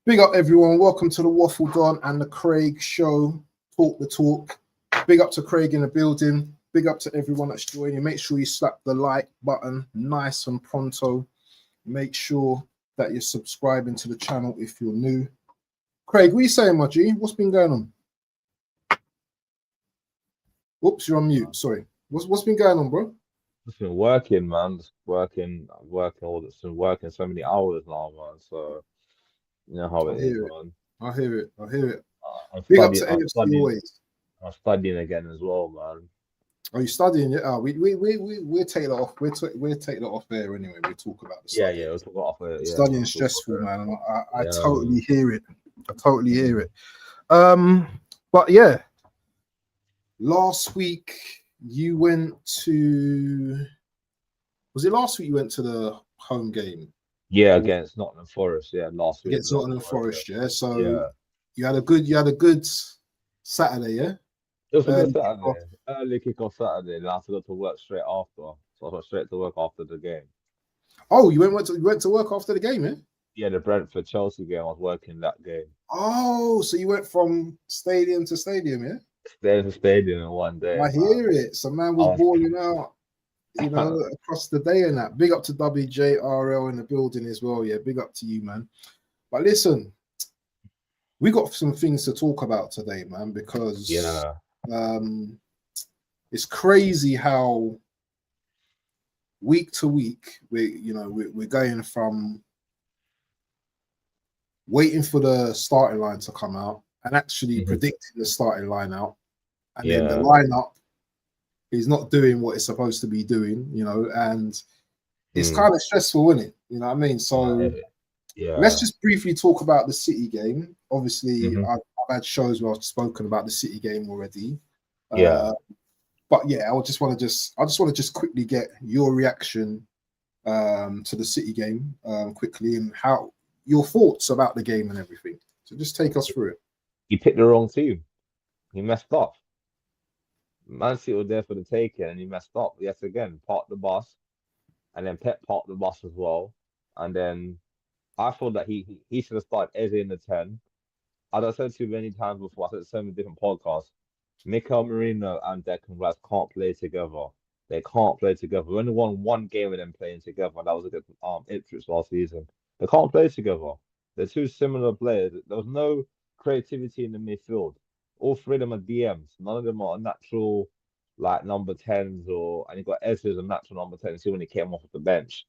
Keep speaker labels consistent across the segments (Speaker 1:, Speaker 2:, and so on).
Speaker 1: Big up everyone. Welcome to the Waffle Don and the Craig Show. Talk the talk. Big up to Craig in the building. Big up to everyone that's joining. Make sure you slap the like button nice and pronto. Make sure that you're subscribing to the channel if you're new. Craig, what are you saying, my G? What's been going on? Whoops, you're on mute. Sorry. What's been going on, bro?
Speaker 2: It's been working, man. Just working all this. Been working so many hours now, man. So you know how
Speaker 1: I
Speaker 2: it is,
Speaker 1: hear it.
Speaker 2: man.
Speaker 1: I hear it. I hear it.
Speaker 2: I'm
Speaker 1: Big up
Speaker 2: studying.
Speaker 1: to
Speaker 2: I'm
Speaker 1: AFC
Speaker 2: studying.
Speaker 1: always.
Speaker 2: I'm studying again as well, man.
Speaker 1: Are you studying? Yeah, we'll take that off. We'll take that off there anyway. We'll talk about the
Speaker 2: Yeah,
Speaker 1: studying.
Speaker 2: yeah. We'll talk off it. Yeah,
Speaker 1: Studying
Speaker 2: we'll
Speaker 1: is
Speaker 2: talk
Speaker 1: stressful,
Speaker 2: about
Speaker 1: man. I
Speaker 2: it.
Speaker 1: totally hear it. I totally hear
Speaker 2: Mhm.
Speaker 1: it. But yeah, last week you went to. Was it last week you went to the home game
Speaker 2: Yeah, against Nottingham Forest. Yeah, last week
Speaker 1: against
Speaker 2: against Nottingham
Speaker 1: Nottingham
Speaker 2: Forest.
Speaker 1: Forest? Yeah.
Speaker 2: Yeah,
Speaker 1: So
Speaker 2: yeah.
Speaker 1: you had a good Saturday, yeah.
Speaker 2: It was a good
Speaker 1: Early kickoff.
Speaker 2: Saturday. Early kick-off Saturday. And I had to go to work straight after. So I got straight to work after the game.
Speaker 1: Oh, you went to work after the game, yeah.
Speaker 2: Yeah, the Brentford Chelsea game. I was working that game.
Speaker 1: Oh, so you went from stadium to stadium, yeah?
Speaker 2: Stayed in the stadium in one day,
Speaker 1: I
Speaker 2: man.
Speaker 1: hear it. Some man
Speaker 2: I
Speaker 1: was
Speaker 2: was
Speaker 1: balling out, across the day and that. Big up to WJRL in the building as well. Yeah, big up to you, man. But listen, we got some things to talk about today, man, because
Speaker 2: yeah.
Speaker 1: it's crazy how week to week we're going from waiting for the starting line to come out and actually
Speaker 2: Mhm.
Speaker 1: predicting the starting line out, and then the
Speaker 2: Yeah.
Speaker 1: lineup is not doing what it's supposed to be doing, and it's
Speaker 2: Mm.
Speaker 1: kind of stressful, isn't it? You know what I mean? So let's
Speaker 2: Yeah.
Speaker 1: just briefly talk about the City game. Obviously,
Speaker 2: Hmm.
Speaker 1: I've had shows where I've spoken about the City game already.
Speaker 2: Yeah.
Speaker 1: But yeah, I just want to just quickly get your reaction to the City game quickly, and how your thoughts about the game and everything. So just take us through it.
Speaker 2: He picked the wrong team. He messed up. Man City were there for the taking and he messed up. Yes, again, parked the bus and then Pep parked the bus as well. And then I thought that he should have started Eze in the 10. As I said to you many times before, I said so many different podcasts. Mikel Merino and Declan Rice can't play together. They can't play together. We only won one game with them playing together, and that was against Ipswich last season. They can't play together. They're two similar players. There was no creativity in the midfield. All three of them are DMs. None of them are natural like number 10s and you got Eze as a natural number 10. See when he came off the bench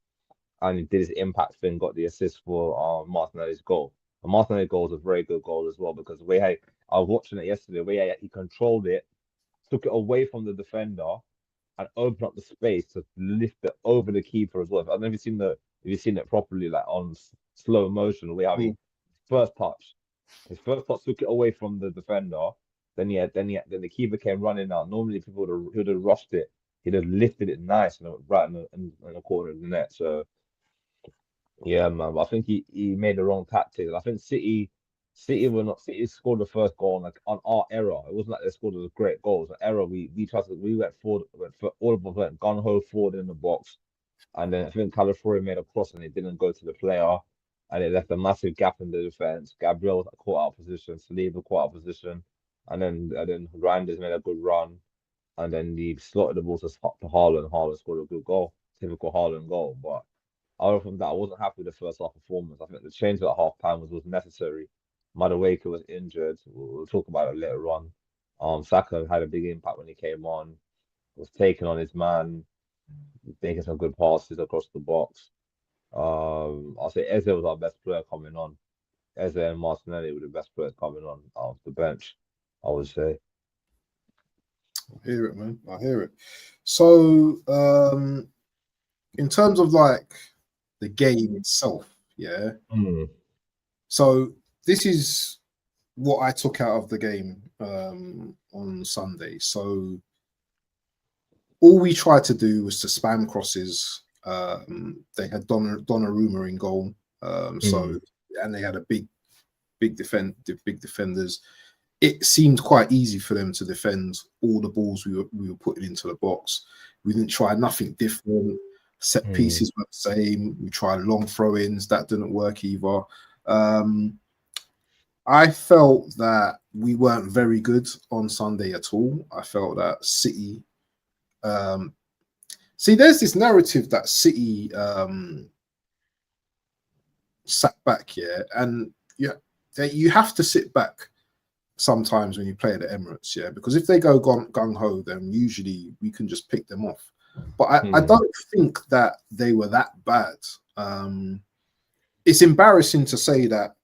Speaker 2: and he did his impact thing, got the assist for Martinelli's goal. And Martinelli's goal was a very good goal as well because the way I was watching it yesterday, the way he controlled it, took it away from the defender and opened up the space to lift it over the keeper as well. I don't know if you've seen it properly, like on slow motion, the way how he
Speaker 1: Mm.
Speaker 2: first touch, his first touch took it away from the defender. Then the keeper came running out. Normally people would have rushed it. He'd have lifted it nice and right in the corner of the net. So yeah, man. But I think he made the wrong tactics. I think City scored the first goal on our error. It wasn't like they scored a great goal. It was an error. We went forward, all of us went gun ho forward in the box, and then I think Calafiori made a cross and it didn't go to the player, and it left a massive gap in the defense. Gabriel caught out of position, Saliba caught out of position, and then Reinders made a good run, and then he slotted the ball to Haaland. Haaland scored a good goal, typical Haaland goal, but. Other from that, I wasn't happy with the first half performance. I think the change at half time was necessary. Madueke was injured. We'll talk about it later on. Saka had a big impact when he came on. Was taking on his man, making some good passes across the box. I'll say Eze was our best player coming on. Eze and Martinelli were the best players coming on off the bench, I would say.
Speaker 1: I hear it, man. I hear it. So, in terms of like the game itself, yeah.
Speaker 2: Mm.
Speaker 1: So this is what I took out of the game on Sunday. So all we tried to do was to spam crosses. They had Donnarumma in goal,
Speaker 2: Mm.
Speaker 1: and they had a big defenders. It seemed quite easy for them to defend all the balls we were putting into the box. We didn't try nothing different. Set
Speaker 2: Mm.
Speaker 1: pieces were the same. We tried long throw-ins, that didn't work either. Um, I felt that we weren't very good on Sunday at all. I felt that City. See, there's this narrative that City sat back, yeah, and yeah, you have to sit back sometimes when you play at the Emirates, yeah, because if they go gung ho, then usually we can just pick them off. But I don't think that they were that bad. It's embarrassing to say that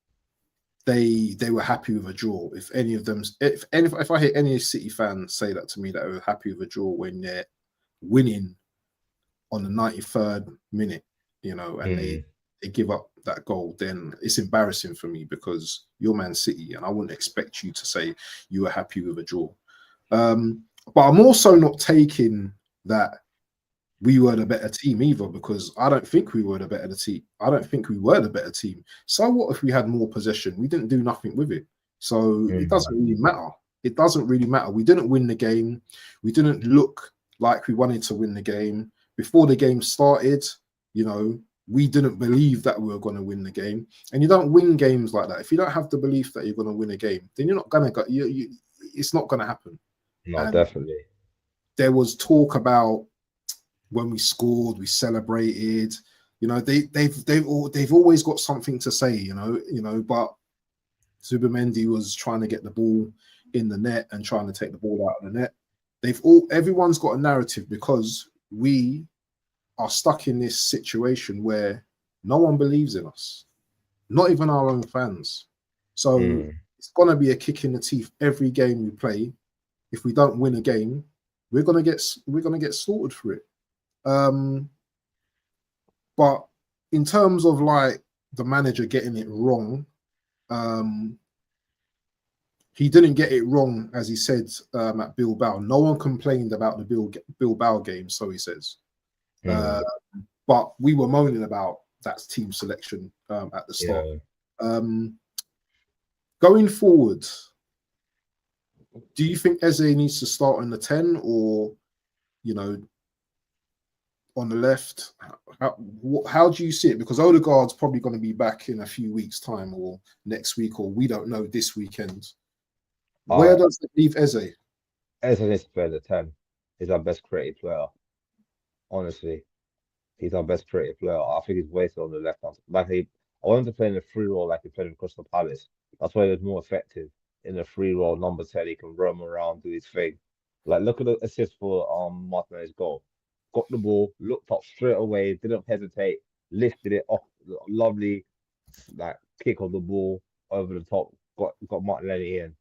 Speaker 1: they were happy with a draw. If any of them, if I hear any City fans say that to me, that they were happy with a draw when they're winning on the 93rd minute, you know, and they give up that goal, then it's embarrassing for me because you're Man City, and I wouldn't expect you to say you were happy with a draw. But I'm also not taking that we were the better team either, because I don't think we were the better team. I don't think we were the better team. So what if we had more possession? We didn't do nothing with it. So it doesn't really matter. It doesn't really matter. We didn't win the game. We didn't look like we wanted to win the game. Before the game started, you know, we didn't believe that we were going to win the game. And you don't win games like that. If you don't have the belief that you're going to win a game, then you're not going to go. It's not going to happen.
Speaker 2: No,
Speaker 1: and
Speaker 2: definitely.
Speaker 1: There was talk about when we scored, we celebrated. You know, they've always got something to say. You know. But Zubimendi was trying to get the ball in the net and trying to take the ball out of the net. Everyone's got a narrative because we are stuck in this situation where no one believes in us, not even our own fans. So it's gonna be a kick in the teeth every game we play. If we don't win a game, we're gonna get slaughtered for it. But in terms of like the manager getting it wrong, he didn't get it wrong, as he said at Bilbao. No one complained about the Bilbao game, so he says. But we were moaning about that team selection at the start. Yeah. Going forward, do you think Eze needs to start on the 10 or, you know, on the left? How do you see it? Because Odegaard's probably going to be back in a few weeks' time or next week, or we don't know, this weekend. Where does it leave Eze?
Speaker 2: Eze needs to play the 10. He's our best creative player. Honestly, he's our best creative player. I think he's wasted on the left hand. I want him to play in a free role like he played in Crystal Palace. That's why he was more effective in a free role. Number 10, he can roam around, do his thing. Like, look at the assist for Martinez's goal. Got the ball, looked up straight away, didn't hesitate, lifted it off, lovely, like kick of the ball over the top. Got Martinelli in.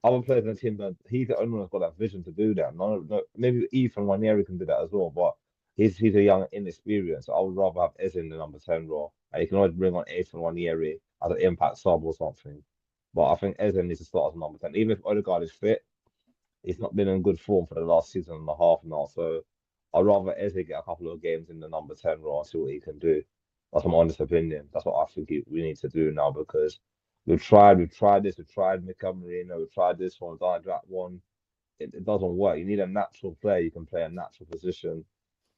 Speaker 2: Other players in the team, he's the only one who's got that vision to do that. No, maybe Ethan Ranieri can do that as well, but he's a young inexperienced. So I would rather have Eze in the number 10 role. And you can always bring on Ethan Ranieri as an impact sub or something. But I think Eze needs to start as number 10. Even if Odegaard is fit, he's not been in good form for the last season and a half now. So I'd rather Eze get a couple of games in the number 10 role and see what he can do. That's my honest opinion. That's what I think we need to do now, because we've tried this, we've tried Mikel Merino, we've tried this one, tried that one. It doesn't work. You need a natural player. You can play a natural position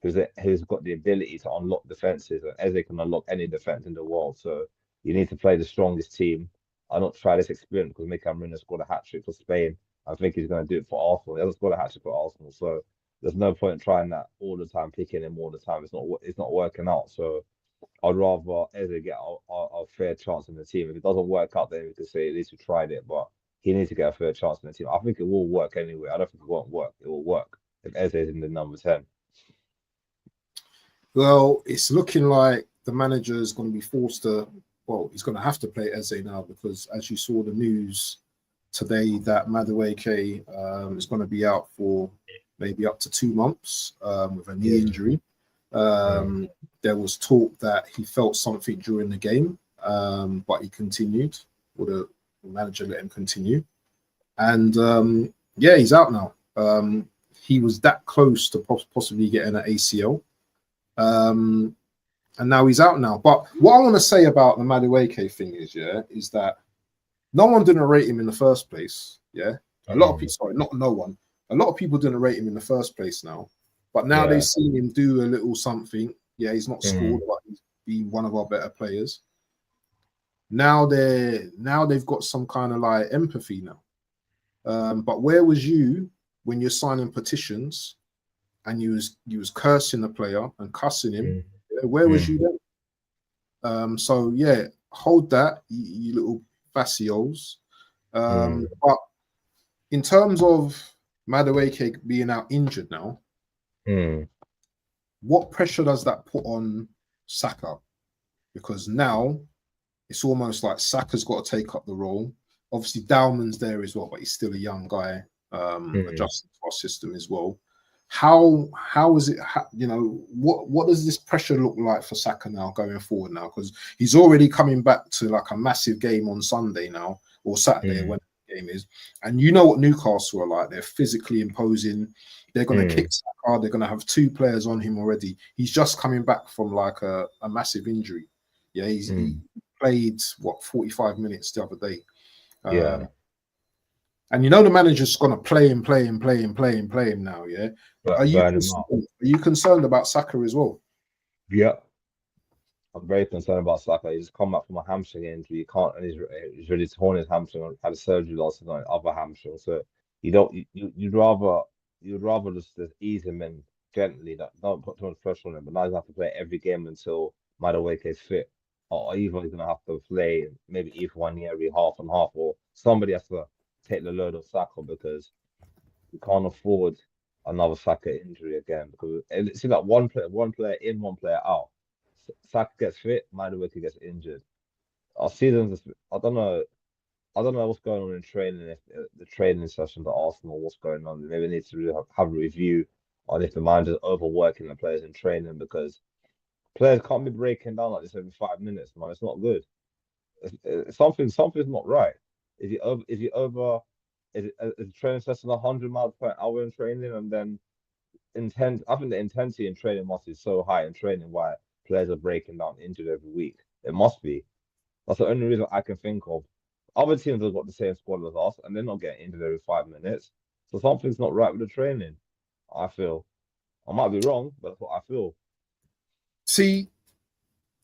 Speaker 2: who's got the ability to unlock defenses, and Eze can unlock any defense in the world. So you need to play the strongest team. I'll not try this experiment because Mikel Merino scored a hat-trick for Spain. I think he's going to do it for Arsenal. He hasn't scored a hat-trick for Arsenal, so there's no point in trying that all the time, picking him all the time. It's not working out. So I'd rather Eze get a fair chance in the team. If it doesn't work out, then we could say at least we tried it. But he needs to get a fair chance in the team. I think it will work anyway. I don't think it won't work. It will work if Eze is in the number 10.
Speaker 1: Well, it's looking like the manager is going to be forced to. Well, he's going to have to play Eze now, because as you saw the news today, that Madueke is going to be out for maybe up to 2 months with a knee injury. There was talk that he felt something during the game, but he continued, or the manager let him continue. And yeah, he's out now. He was that close to possibly getting an ACL. And now he's out now. But what I want to say about the Madueke thing is that no one didn't rate him in the first place. Yeah. A lot of people, sorry, not no one. A lot of people didn't rate him in the first place now. But now they've seen him do a little something. Yeah, he's not scored, but he's been one of our better players. Now they've got some kind of like empathy now. But where was you when you're signing petitions and you was cursing the player and cussing him? Where was you then? So yeah, hold that, you little facioles. But in terms of Madueke being out injured now, what pressure does that put on Saka? Because now it's almost like Saka's got to take up the role. Obviously, Dowman's there as well, but he's still a young guy, adjusting to our system as well. How is it? What does this pressure look like for Saka now going forward now? Because he's already coming back to like a massive game on Sunday now or Saturday when the game is, and you know what Newcastle are like. They're physically imposing. They're going to kick Saka. They're going to have 2 players on him already. He's just coming back from like a massive injury. Yeah, he played 45 minutes the other day. And you know the manager's gonna play him now, yeah. But are you concerned about Saka as well?
Speaker 2: Yeah, I'm very concerned about Saka. He's come back from a hamstring injury. He can't, and he's really torn his hamstring. Had a surgery last night, other hamstring. So you'd rather just ease him in gently, don't put too much pressure on him. But now he's have to play every game until Madueke is fit, or either he's gonna have to play maybe either 1 year, every half and half, or somebody has to take the load of Saka because we can't afford another Saka injury again. Because it seems like one player in, one player out. Saka gets fit, Madueke gets injured. Our seasons, I don't know what's going on in training. If the training sessions at Arsenal, what's going on? Maybe need to really have a review on if the manager's overworking the players in training, because players can't be breaking down like this every 5 minutes, man. It's not good. Something's not right. If you over is the training session 100 miles per hour in training, and then I think the intensity in training must be so high in training why players are breaking down injured every week. It must be. That's the only reason I can think of. Other teams have got the same squad as us, and they're not getting injured every 5 minutes. So something's not right with the training. I feel. I might be wrong, but that's what I feel.
Speaker 1: See,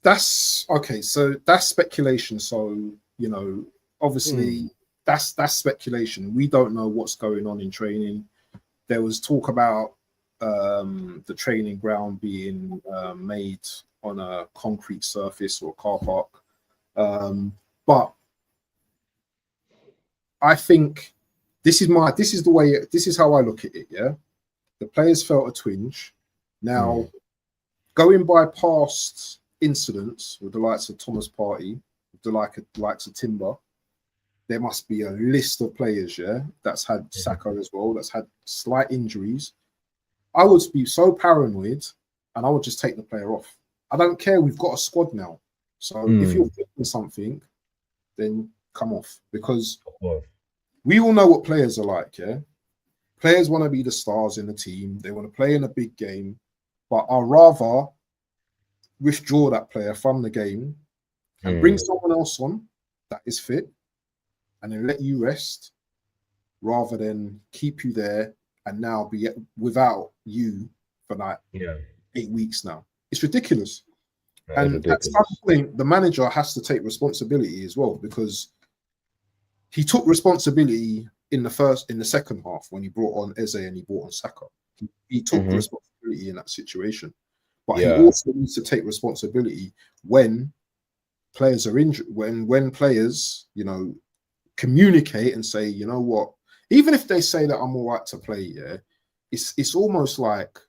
Speaker 1: that's okay. So that's speculation. So obviously that's speculation. We don't know what's going on in training. There was talk about the training ground being made on a concrete surface or a car park, but I think this is how I look at it. Yeah, the players felt a twinge. Now, going by past incidents with the likes of Thomas Partey, with the likes of Timber, there must be a list of players, yeah, that's had Saka as well, that's had slight injuries. I would be so paranoid, and I would just take the player off. I don't care. We've got a squad now, so if you're thinking something, then come off, because we all know what players are like. Yeah, players want to be the stars in the team. They want to play in a big game, but I'd rather withdraw that player from the game and bring someone else on that is fit, and then let you rest, rather than keep you there and now be without you for like 8 weeks now. It's ridiculous. And at some point, the manager has to take responsibility as well, because he took responsibility in the second half when he brought on Eze and he brought on Saka. He took responsibility in that situation. But he also needs to take responsibility when players are injured, when players, communicate and say, you know what, even if they say that I'm all right to play, yeah, it's almost like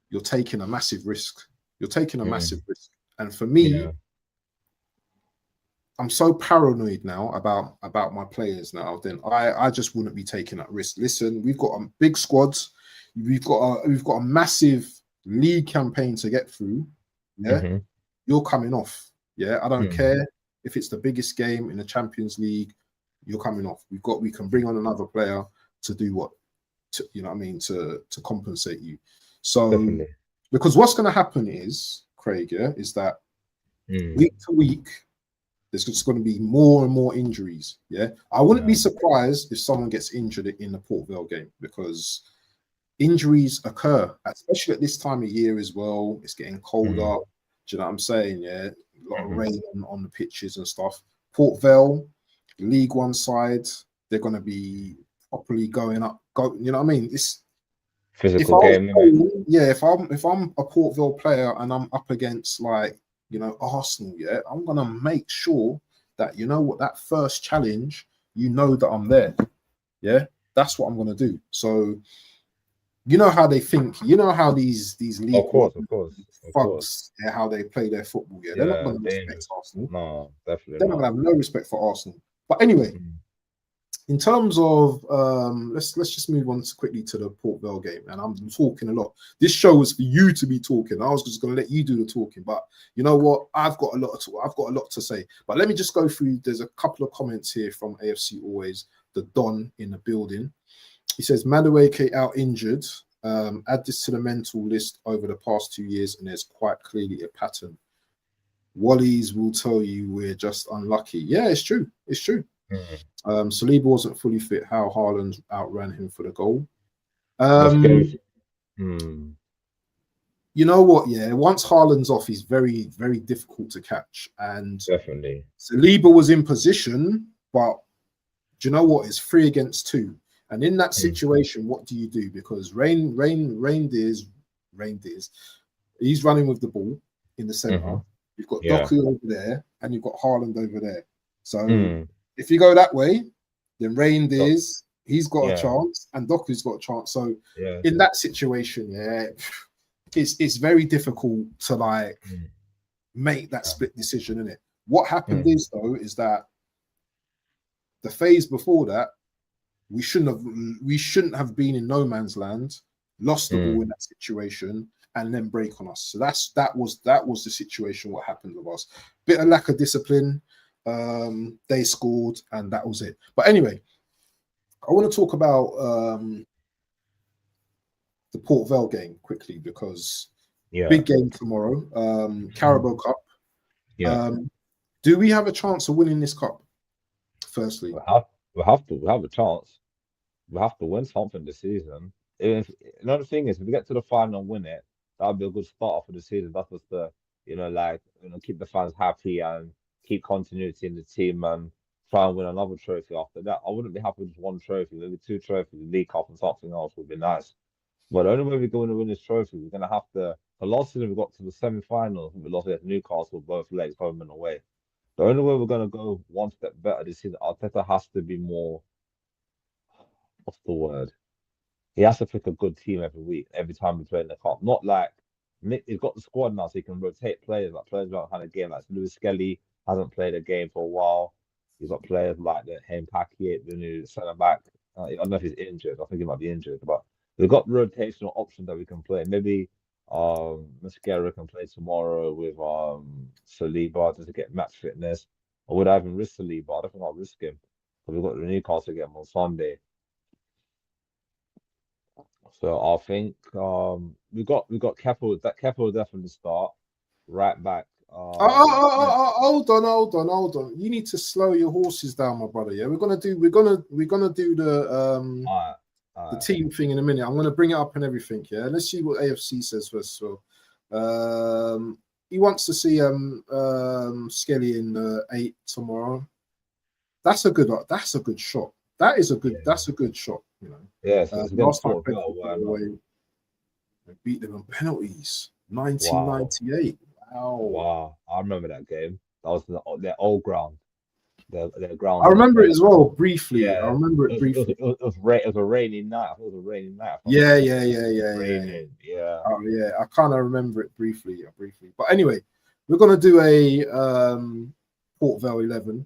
Speaker 1: you're taking a massive risk. You're taking a massive risk. And for me, I'm so paranoid now about my players now. Then I just wouldn't be taking that risk. Listen, we've got a big squads. We've got a massive league campaign to get through. Yeah, you're coming off. Yeah, I don't care if it's the biggest game in the Champions League. You're coming off. We can bring on another player to do what, to compensate you. So definitely. Because what's going to happen is, Craig, is that week to week, there's just going to be more and more injuries. Yeah, I wouldn't be surprised if someone gets injured in the Port Vale game, because injuries occur, especially at this time of year as well. It's getting colder. Do you know what I'm saying? Yeah, lot of rain on the pitches and stuff. Port Vale, League One side, they're going to be properly going up. You know what I mean? It's
Speaker 2: physical game.
Speaker 1: If I'm a Port Vale player and I'm up against Arsenal, I'm going to make sure that that first challenge, that I'm there. Yeah, that's what I'm going to do. So. You know how they think. You know how these league
Speaker 2: of course,
Speaker 1: thugs, how they play their football. Yeah, they're not going to respect Arsenal.
Speaker 2: No, definitely.
Speaker 1: They're not going to have no respect for Arsenal. But anyway, in terms of let's just move on quickly to the Port Vale game. And I'm talking a lot. This show was for you to be talking. I was just going to let you do the talking. But you know what? I've got a lot to say. But let me just go through. There's a couple of comments here from AFC Always, the Don in the building. He says, Madueke out injured. Add this to the mental list over the past 2 years, and there's quite clearly a pattern. Wallies will tell you we're just unlucky. Yeah, it's true. It's true. Saliba wasn't fully fit. How Haaland outran him for the goal. You know what? Yeah, once Haaland's off, he's very, very difficult to catch. And
Speaker 2: definitely,
Speaker 1: Saliba was in position, but do you know what? It's 3 against 2. And in that situation, what do you do? Because Reindeers, he's running with the ball in the centre. You've got Doku over there, and you've got Haaland over there. So if you go that way, then Reindeers, he's got a chance, and Doku's got a chance. So in that situation, it's very difficult to make that split decision, isn't it? What happened is that the phase before that, we shouldn't have been in no man's land, lost the ball in that situation, and then break on us. So that was the situation. What happened with us? Bit of lack of discipline. They scored, and that was it. But anyway, I want to talk about the Port Vale game quickly because big game tomorrow. Carabao Cup. Do we have a chance of winning this cup? Firstly,
Speaker 2: we have a chance. We have to win something this season. Another thing is, if we get to the final and win it, that'll be a good start for the season. That's what's keep the fans happy and keep continuity in the team and try and win another trophy after that. I wouldn't be happy with just one trophy. Maybe 2 trophies, the League Cup and something else would be nice. But the only way we're going to win this trophy, we're going to have to. The last season we got to the semi-final, we lost at Newcastle both legs, home and away. The only way we're going to go one step better this season, Arteta has to be more. What's the word? He has to pick a good team every week, every time we play in the cup. Not like he's got the squad now, so he can rotate players. Like players don't have a game. Like Lewis Skelly hasn't played a game for a while. He's got players like the Hampaki, the new centre back. I don't know if he's injured. I think he might be injured, but we've got rotational options that we can play. Maybe Mascara can play tomorrow with Saliba just to get match fitness. Or would I even risk Saliba? I don't think I'll risk him because we've got the Newcastle game on Sunday. So I think we got Kepa. That Kepa will definitely start right back.
Speaker 1: Hold on. You need to slow your horses down, my brother. Yeah, we're gonna do the the team thing in a minute. I'm gonna bring it up and everything. Yeah, let's see what AFC says first. So he wants to see Skelly in 8 tomorrow. That's a good shot. That's a good shot. You know.
Speaker 2: Yes.
Speaker 1: Last time we beat them on penalties. 1998.
Speaker 2: Wow. I remember that game. That was their old ground. Their ground.
Speaker 1: I remember it as well briefly.
Speaker 2: Yeah.
Speaker 1: I remember it briefly.
Speaker 2: It was a rainy night. It was a rainy night.
Speaker 1: Yeah. Oh yeah, I kind of remember it briefly. But anyway, we're gonna do a Port Vale 11,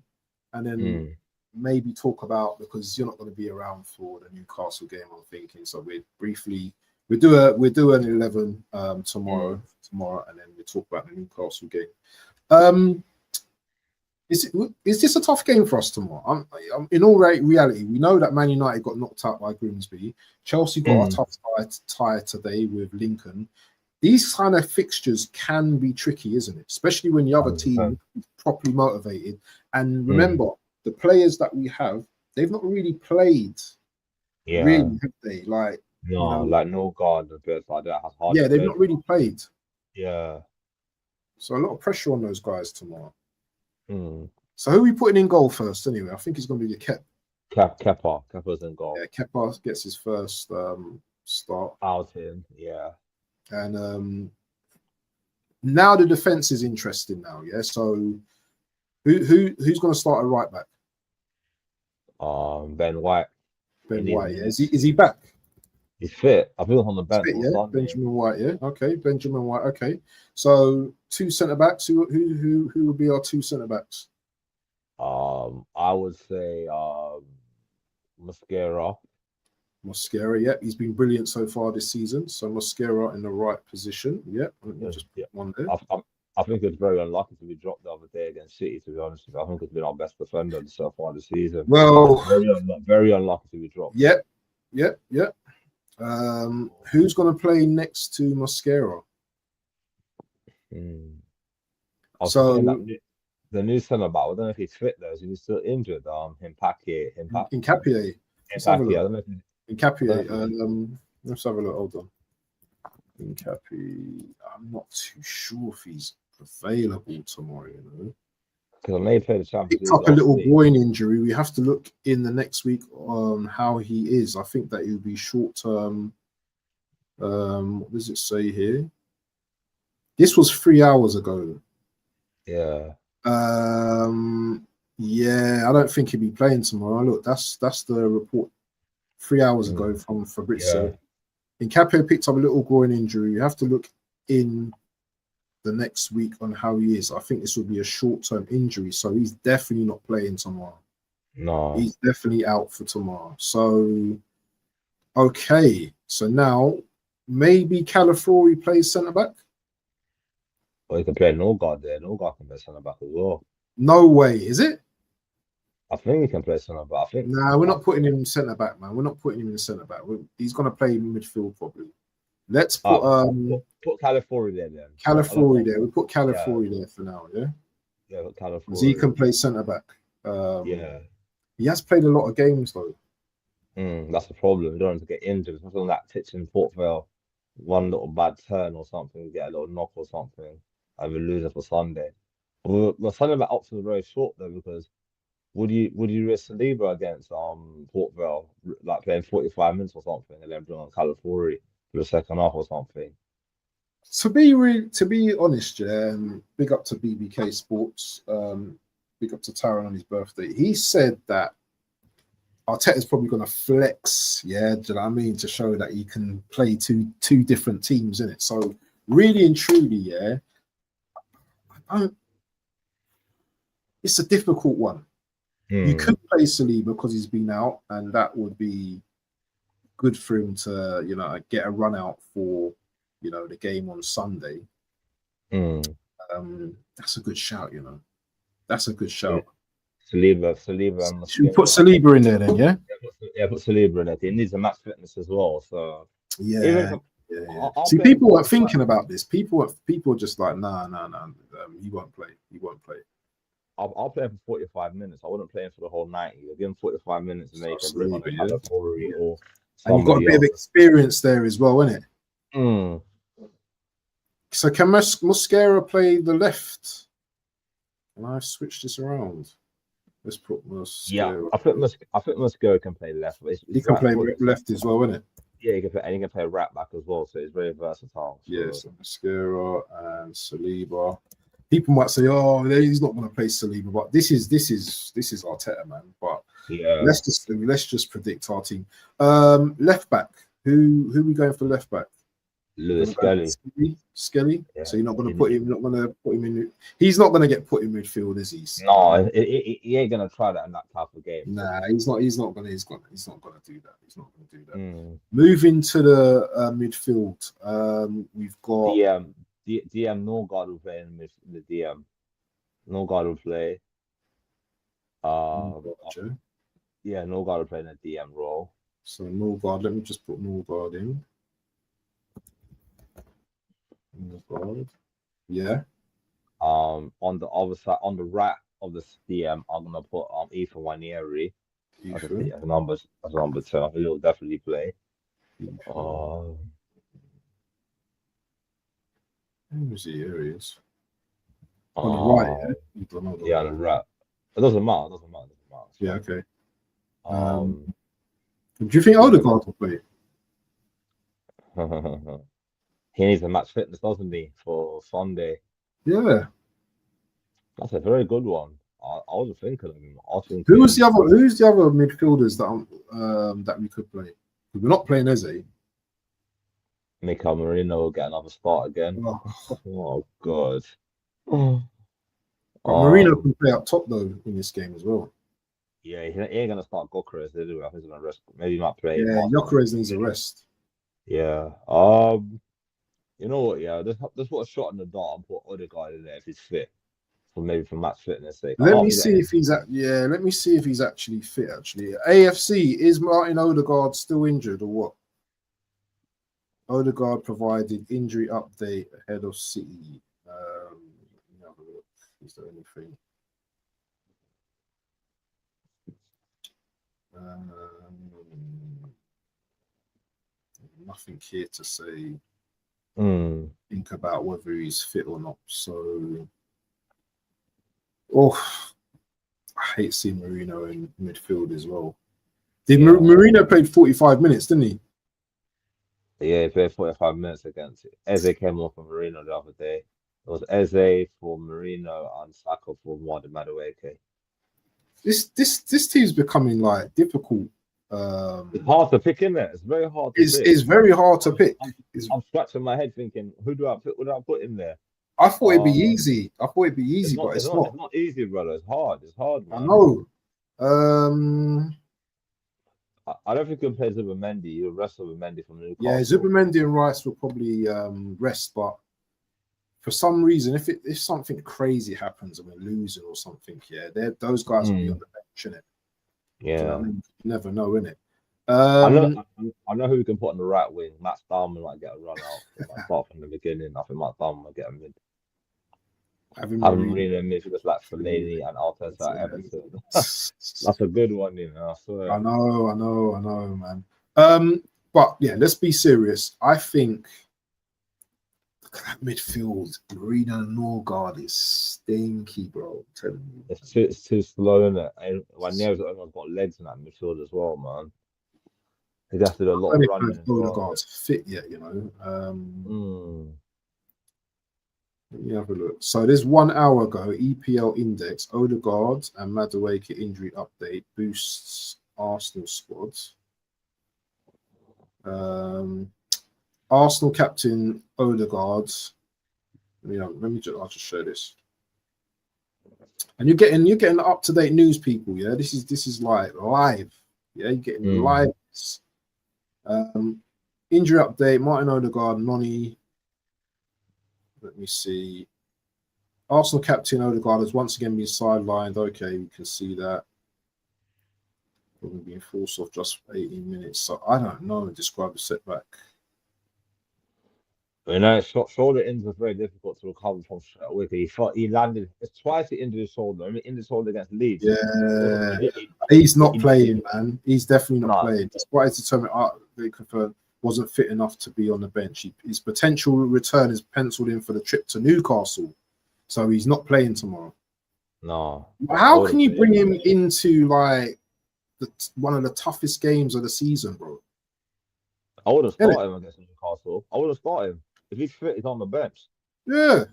Speaker 1: and then maybe talk about, because you're not going to be around for the Newcastle game, I'm thinking. So we do an 11 tomorrow, and then we talk about the Newcastle game. Is this a tough game for us tomorrow? In all reality, we know that Man United got knocked out by Grimsby. Chelsea got a tough tie today with Lincoln. These kind of fixtures can be tricky, isn't it? Especially when the other team is properly motivated. And remember, the players that we have, they've not really played.
Speaker 2: Yeah.
Speaker 1: Really, have they? Like
Speaker 2: no, like no guard, a bit like that.
Speaker 1: They've not really played.
Speaker 2: Yeah.
Speaker 1: So a lot of pressure on those guys tomorrow.
Speaker 2: Mm.
Speaker 1: So who are we putting in goal first anyway? I think it's going to be the
Speaker 2: Kepa's in goal.
Speaker 1: Yeah, Kepa gets his first start.
Speaker 2: Outing, yeah.
Speaker 1: And now the defense is interesting now, yeah. So who's going to start at right back?
Speaker 2: Ben White.
Speaker 1: Ben White, yeah. Is he back?
Speaker 2: He's fit. I think on the bench
Speaker 1: Fit,
Speaker 2: on
Speaker 1: yeah.
Speaker 2: Sunday.
Speaker 1: Benjamin White, yeah. Okay, Benjamin White. Okay. So 2 centre backs. Who would be our 2 centre backs?
Speaker 2: I would say Mosquera.
Speaker 1: Mosquera, yeah, he's been brilliant so far this season. So Mosquera in the right position. Yeah, let me just put one there.
Speaker 2: I think it's very unlucky to be dropped the other day against City, to be honest with you. I think it's been our best defender so far this season.
Speaker 1: Well,
Speaker 2: very unlucky to be dropped.
Speaker 1: Yep. Who's going to play next to Mosquera?
Speaker 2: So the new centre back, I don't know if he's fit though. Is he still injured? Hincapié.
Speaker 1: Hincapié.
Speaker 2: Let's have a look.
Speaker 1: Hincapié. Let's have a look. Hold on. Hincapié. I'm not too sure if he's available tomorrow, you know.
Speaker 2: Because I know he played the Champions League.
Speaker 1: Picked up a little groin injury. We have to look in the next week on how he is. I think that he'll be short term. What does it say here? This was 3 hours ago.
Speaker 2: Yeah.
Speaker 1: Yeah, I don't think he'll be playing tomorrow. Look, that's the report 3 hours ago from Fabrizio. Yeah. Hincapié picked up a little groin injury. You have to look in the next week on how he is. I think this will be a short-term injury, so he's definitely not playing tomorrow.
Speaker 2: No,
Speaker 1: he's definitely out for tomorrow. So, okay, so now maybe Calafiori plays centre back.
Speaker 2: Well, he can play Norgard there. Norgard can play centre back as well.
Speaker 1: No way, is it?
Speaker 2: I think he can play centre back.
Speaker 1: Nah, we're not putting him in centre back, man. We're not putting him in centre back. He's going to play midfield probably. Let's put
Speaker 2: Calafiori there then.
Speaker 1: Calafiori there. We put Calafiori there for now, yeah?
Speaker 2: Yeah, Calafiori.
Speaker 1: He can play centre back.
Speaker 2: Yeah.
Speaker 1: He has played a lot of games though.
Speaker 2: That's the problem. You don't want to get injured. Something on that pitch in Port Vale, one little bad turn or something, get a little knock or something, and we lose it for Sunday. Well, Sunday back options are very short though, because would you risk Saliba against Port Vale, like playing 45 minutes or something, and then bring on Calafiori for the second half or something?
Speaker 1: To be honest, big up to BBK Sports, big up to Taron on his birthday. He said that Arteta's probably going to flex, yeah, do you know what I mean, to show that he can play two different teams in it. So really and truly, yeah, it's a difficult one. You could play Saliba because he's been out, and that would be good for him to, you know, get a run out for, you know, the game on Sunday. That's a good shout, you know. That's a good shout.
Speaker 2: Saliba.
Speaker 1: Should we put Saliba in there then, yeah?
Speaker 2: Yeah, put Saliba in there. He needs a match fitness as well. So
Speaker 1: yeah. See, people weren't thinking about this. People are just like, nah. He won't play.
Speaker 2: I'll play him for 45 minutes. I wouldn't play him for the whole 90. I'll give him 45 minutes and then you can bring on a Calafiori or somebody.
Speaker 1: And you've got a bit of experience there as well, isn't it? So can Mosquera play the left? And I've switched this around. Let's put Mosquera.
Speaker 2: Yeah, I think Mosquera can play left.
Speaker 1: He can play left as well, isn't it?
Speaker 2: Yeah, he can play right back as well. So he's very versatile. So.
Speaker 1: Yeah, so Mosquera and Saliba. People might say, "Oh, he's not going to play Saliba," but this is Arteta, man. But
Speaker 2: yeah,
Speaker 1: let's just predict our team. Left back. Who are we going for left back?
Speaker 2: Lewis
Speaker 1: Skelly.
Speaker 2: Yeah.
Speaker 1: So you're not going to put him. Not going to put him in. He's not going to get put in midfield, is he?
Speaker 2: No, he ain't going to try that in that type of game.
Speaker 1: Nah, he's not going to do that. Moving to the midfield, we've got
Speaker 2: DM Norgard will play in the DM. Norgard will play. Yeah, Norgard will play in the DM role.
Speaker 1: So Norgard, let me just put Norgard in. Norgard. Yeah.
Speaker 2: On the other side, on the right of the DM, I'm gonna put Ethan Wanieri as number 10. He'll definitely play.
Speaker 1: Who's he? Here he is. On the right,
Speaker 2: Oh,
Speaker 1: yeah. You don't know
Speaker 2: yeah, the right. It doesn't matter. It doesn't matter. It doesn't matter.
Speaker 1: Yeah, okay.
Speaker 2: Um,
Speaker 1: Do you think Odegaard will play?
Speaker 2: he needs a match fitness, doesn't he, for Sunday?
Speaker 1: Yeah.
Speaker 2: That's a very good one. I wasn't thinking of him. I was
Speaker 1: Who's
Speaker 2: thinking
Speaker 1: the other midfielders that we could play? We're not playing Eze.
Speaker 2: Mikel Marino will get another start again.
Speaker 1: Oh,
Speaker 2: Oh God.
Speaker 1: but Marino
Speaker 2: Um,
Speaker 1: can play up top though in this game as well.
Speaker 2: yeah, he ain't gonna start Gokares, is he? I think he's gonna rest. Maybe he might play
Speaker 1: Yeah,
Speaker 2: Arsenal.
Speaker 1: Gyökeres needs a rest.
Speaker 2: Yeah. You know what? Yeah, just put a shot in the dark and put Odegaard in there if he's fit, for maybe for match fitness sake. I
Speaker 1: Let
Speaker 2: don't
Speaker 1: me
Speaker 2: think
Speaker 1: see if he's let me see if he's actually fit. Actually, AFC, is Martin Odegaard still injured or what? Odegaard provided injury update ahead of City. Let me have a look. Is there anything? Nothing here to say. Think about whether he's fit or not. So, I hate seeing Marino in midfield as well. Marino played 45 minutes, didn't he?
Speaker 2: Yeah, he played 45 minutes against it. Eze came off for Marino the other day. It was Eze for Marino and Saka for Madueke.
Speaker 1: This team's becoming like difficult.
Speaker 2: It's hard to pick, isn't it? It's very hard to pick.
Speaker 1: It's very hard to pick.
Speaker 2: I'm scratching my head thinking, who do I put? What do I put in there?
Speaker 1: I thought it'd be easy. I thought it'd be easy, but it's not.
Speaker 2: It's not easy, brother. It's hard. It's hard, man.
Speaker 1: I know.
Speaker 2: I don't think you can play Zubimendi. You'll rest Zubimendi from Newcastle.
Speaker 1: Yeah, Zubimendi and Rice will probably rest, but for some reason, if something crazy happens and we're losing or something, those guys will be on the bench, innit?
Speaker 2: Yeah,
Speaker 1: you know what I mean? You never know, innit?
Speaker 2: I know who we can put on the right wing. Matt Dowman might get a run out. Start from the beginning. I think Matt Dowman might get a mid. Having Marino in midfield like Fellaini and Arteta at Everton. That's a good one, you know. I swear.
Speaker 1: I know, man. But yeah, let's be serious. I think that midfield, Marino and Norgard is stinky, bro.
Speaker 2: It's too slow, isn't it? And Wanier's only got legs in that midfield as well, man. He has to do a lot of running.
Speaker 1: Odegaard's fit yet, you know. Let me have a look. So there's 1 hour ago, EPL Index, Odegaard and Madueke injury update boosts Arsenal squad. Arsenal captain Odegaard. I'll just show this. And you're getting up-to-date news, people. Yeah, this is like live. Yeah, you're getting live. Injury update: Martin Odegaard, Noni. Let me see. Arsenal captain Odegaard has once again been sidelined. Okay, you can see that. Probably being forced off just 18 minutes. So I don't know. Describe the setback.
Speaker 2: You know, shoulder injury is very difficult to recover from straight away. He landed. It's twice he injured his shoulder. I mean, in his shoulder against Leeds.
Speaker 1: Yeah, he's not playing, man. He's definitely not playing. Despite his determined, they confirmed wasn't fit enough to be on the bench. His potential return is penciled in for the trip to Newcastle, so he's not playing tomorrow.
Speaker 2: No.
Speaker 1: How can you bring him into like one of the toughest games of the season, bro?
Speaker 2: I would have started him against Newcastle. I would have started him. If he's fit, he's on the bench.
Speaker 1: Yeah.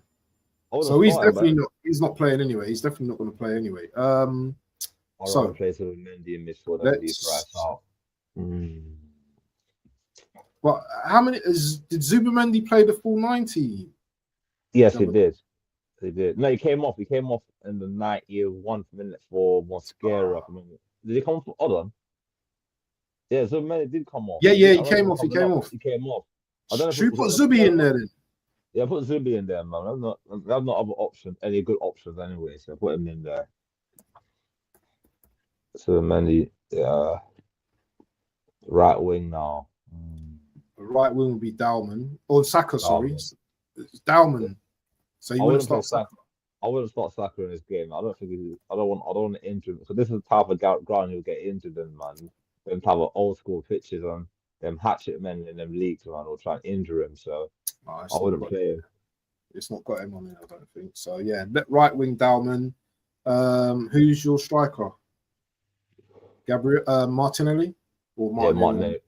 Speaker 1: So he's definitely not. He's not playing anyway. He's definitely not going to play anyway. So
Speaker 2: play with Mendy in midfield.
Speaker 1: But how many did Zubimendi play the full 90?
Speaker 2: Yes, he did. He did. No, he came off. He came off in the 91st minute for Mosquera. Did he come off? Hold on. Yeah, Zubimendi did come off.
Speaker 1: Yeah, he came off. He came off.
Speaker 2: I don't know.
Speaker 1: Should we put Zubi in there then?
Speaker 2: Yeah, put Zubi in there, man. That's not other option. Any good options anyway. So put him in there. So Mendy, right wing now.
Speaker 1: The right wing would be Dowman or Saka. Sorry, Dowman. So you wouldn't start Saka.
Speaker 2: I wouldn't start Saka in this game. I don't think I don't want to injure him. So this is the type of ground he'll get injured in, man. Them type of old school pitches on them hatchet men and them leaks, man, will try and injure him. So I wouldn't play him.
Speaker 1: It's not got him on it, I don't think. So yeah, right wing Dowman. Who's your striker? Gabriel Martinelli or
Speaker 2: Yeah,
Speaker 1: Martinelli?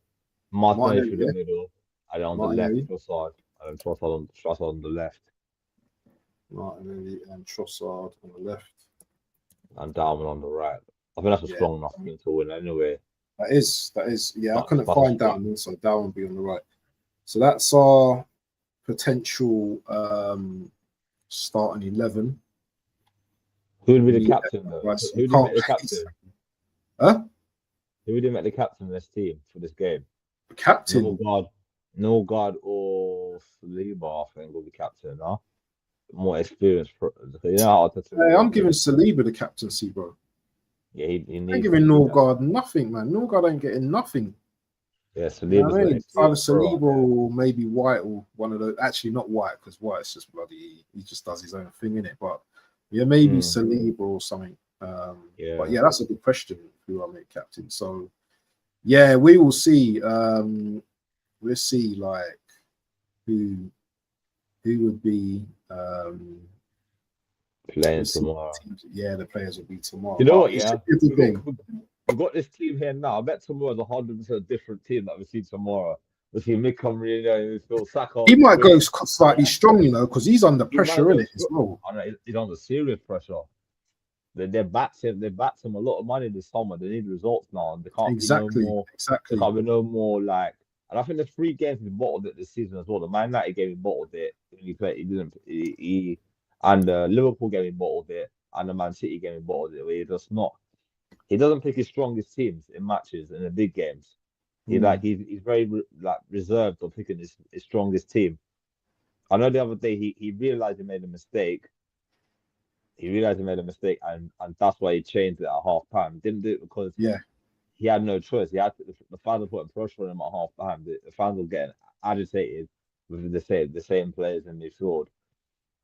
Speaker 2: Martinelli through the
Speaker 1: Yeah,
Speaker 2: middle, and on the left,
Speaker 1: Martinelli.
Speaker 2: Trossard, and then Trossard on the left,
Speaker 1: Martinelli and Trossard on the left.
Speaker 2: and Dowman on the right. I think that's a
Speaker 1: Yeah,
Speaker 2: strong enough team to win anyway.
Speaker 1: that is. Yeah, I couldn't
Speaker 2: That's a
Speaker 1: find
Speaker 2: strong.
Speaker 1: Dowman, so Dowman be on the right. So that's our potential starting 11.
Speaker 2: Who would be the captain though?
Speaker 1: Right,
Speaker 2: Who would make the captain?
Speaker 1: Huh?
Speaker 2: Who would make the captain of this team for this game?
Speaker 1: Captain.
Speaker 2: No guard or Saliba, I think will be captain. Huh? More experienced. You know how
Speaker 1: Hey, I'm giving Saliba the captaincy, bro.
Speaker 2: Yeah, he needs.
Speaker 1: I'm giving Norgard nothing, man. Norgard ain't getting nothing.
Speaker 2: Yeah, Saliba's
Speaker 1: You know either Saliba
Speaker 2: pro,
Speaker 1: or maybe White or one of those. Actually, not White because White's just bloody. He just does his own thing in it. But yeah, maybe Saliba or something.
Speaker 2: Yeah.
Speaker 1: But yeah, that's a good question. Who I make captain? So yeah, we will see. We'll see like who would be
Speaker 2: playing tomorrow.
Speaker 1: Yeah, the players will be tomorrow.
Speaker 2: You know what? Yeah,
Speaker 1: we've
Speaker 2: got this team here now. I bet tomorrow's 100% different team that we see tomorrow. We see Mick Comrie, Phil Saka.
Speaker 1: He might go slightly strong, because he's under pressure, isn't it? As well.
Speaker 2: I know he's under serious pressure. They backed him a lot of money this summer. They need results now, and they can't be no more.
Speaker 1: Exactly.
Speaker 2: Can't be no more like. And I think the 3 games he bottled it this season as well. The Man United game he bottled it. He played. He didn't. And the Liverpool game he bottled it, and the Man City game he bottled it. Where he doesn't pick his strongest teams in matches in the big games. He's very reserved on picking his strongest team. I know the other day he realized he made a mistake. And that's why he changed it at half time. Didn't do it because he had no choice. He had the fans were putting pressure on him at half time. The fans were getting agitated with the same players in midfield.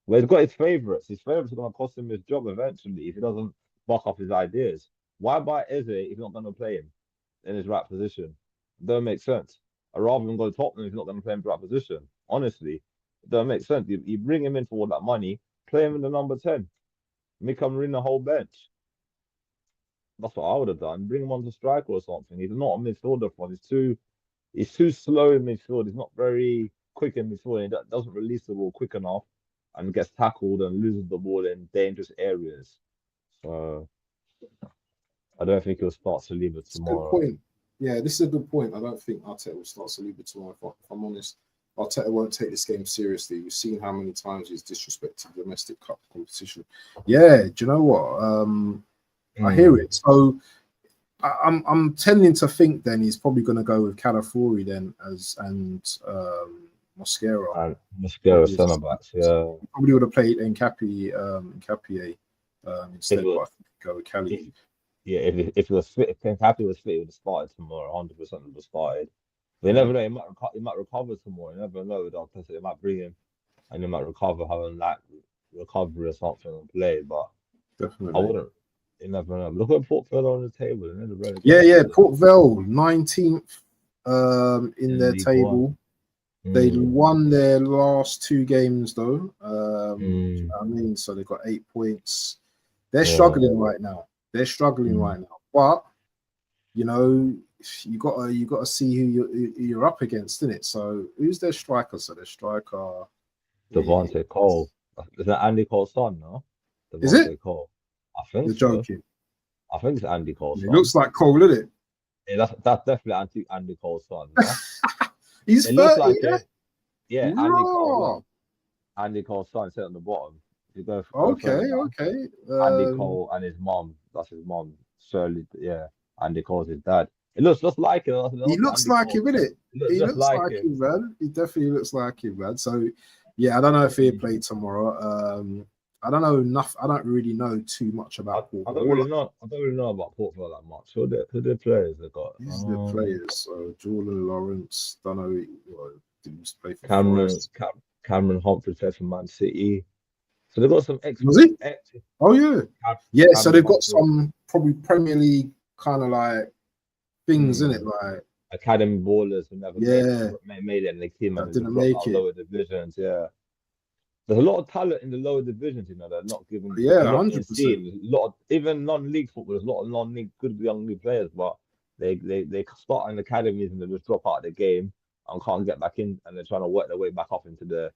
Speaker 2: Well, he's got his favourites. His favourites are going to cost him his job eventually if he doesn't buck up his ideas. Why buy Eze if he's not going to play him in his right position? It doesn't make sense. I'd rather him go to Tottenham if he's not going to play him in the right position. Honestly, it doesn't make sense. You bring him in for all that money, play him in the number 10. Make him in the whole bench. That's what I would have done. Bring him on to striker or something. He's not a midfielder for us. He's too slow in midfield. He's not very quick in midfield. He doesn't release the ball quick enough and gets tackled and loses the ball in dangerous areas. So I don't think he'll start Saliba tomorrow.
Speaker 1: Good point. Yeah, this is a good point. I don't think Arteta will start Saliba tomorrow. If I'm honest, Arteta won't take this game seriously. We've seen how many times he's disrespected domestic cup competition. Yeah, do you know what? I hear it. So I'm tending to think then he's probably going to go with Calafiori then and Mosquera.
Speaker 2: Mosquera centre backs. Yeah,
Speaker 1: he probably would have played Nkapie instead. But I think go with Cali.
Speaker 2: Yeah, if Nkapie was fit, he would have started tomorrow. 100% would have started. But you never know. He might recover tomorrow. You never know. They might bring him, and he might recover, having recovery or something and play. But
Speaker 1: definitely,
Speaker 2: I wouldn't. You never know. Look at Port Vale on the table.
Speaker 1: Port Vale 19th in their table. They won their last 2 games though. So they've got 8 points. They're struggling right now. But you gotta see who you're up against, innit? So who's their striker? So their striker
Speaker 2: Devontae Cole. Is that Andy Cole's son, no?
Speaker 1: Is it?
Speaker 2: Cole. I think
Speaker 1: you're joking.
Speaker 2: I think it's Andy Cole's son.
Speaker 1: It looks like Cole, isn't it?
Speaker 2: Yeah, that's definitely Andy Cole's son. No?
Speaker 1: He's 30,
Speaker 2: yeah, Andy Cole's son, sit on the bottom. You go
Speaker 1: okay.
Speaker 2: Andy Cole and his mom. That's his mom, Shirley. Yeah, Andy Cole's his dad. It looks just like him.
Speaker 1: He looks like him, innit? He looks like him, man. He definitely looks like him, man. So, yeah, I don't know if he'll play tomorrow. I don't know enough. I don't really know too much about Port Vale.
Speaker 2: I don't really know about Port Vale that much. Who the players they got?
Speaker 1: These are the players. So Jordan Lawrence, don't know. Didn't play for
Speaker 2: Cameron Humphrey played for Man City. So they've got some extra.
Speaker 1: Was he? Oh yeah. So they've got some probably Premier League kind of like things in it, like
Speaker 2: academy ballers who never made it in the team.
Speaker 1: Didn't make it.
Speaker 2: Lower divisions, yeah. there's a lot of talent in the lower divisions, you know, they're not given,
Speaker 1: Yeah,
Speaker 2: they're not being
Speaker 1: 100%.
Speaker 2: seen. There's a lot of even non-league football, there's a lot of non-league good young league players, but they start in academies and they just drop out of the game and can't get back in, and they're trying to work their way back up into the